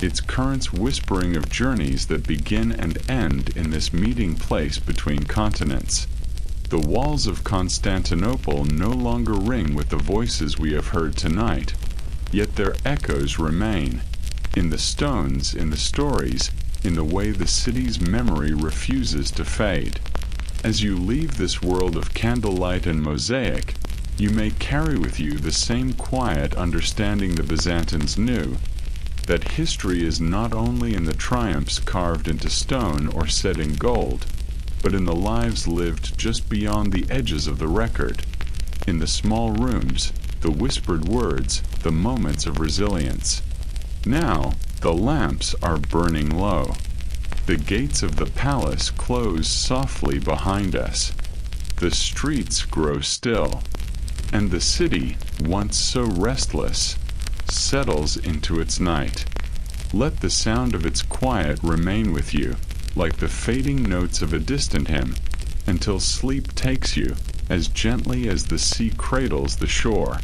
its currents whispering of journeys that begin and end in this meeting place between continents. The walls of Constantinople no longer ring with the voices we have heard tonight, yet their echoes remain, in the stones, in the stories, in the way the city's memory refuses to fade. As you leave this world of candlelight and mosaic, You may carry with you the same quiet understanding the Byzantines knew, that history is not only in the triumphs carved into stone or set in gold, but in the lives lived just beyond the edges of the record, in the small rooms, the whispered words, the moments of resilience. Now, the lamps are burning low. The gates of the palace close softly behind us. The streets grow still, and the city, once so restless, settles into its night. Let the sound of its quiet remain with you, like the fading notes of a distant hymn, until sleep takes you as gently as the sea cradles the shore.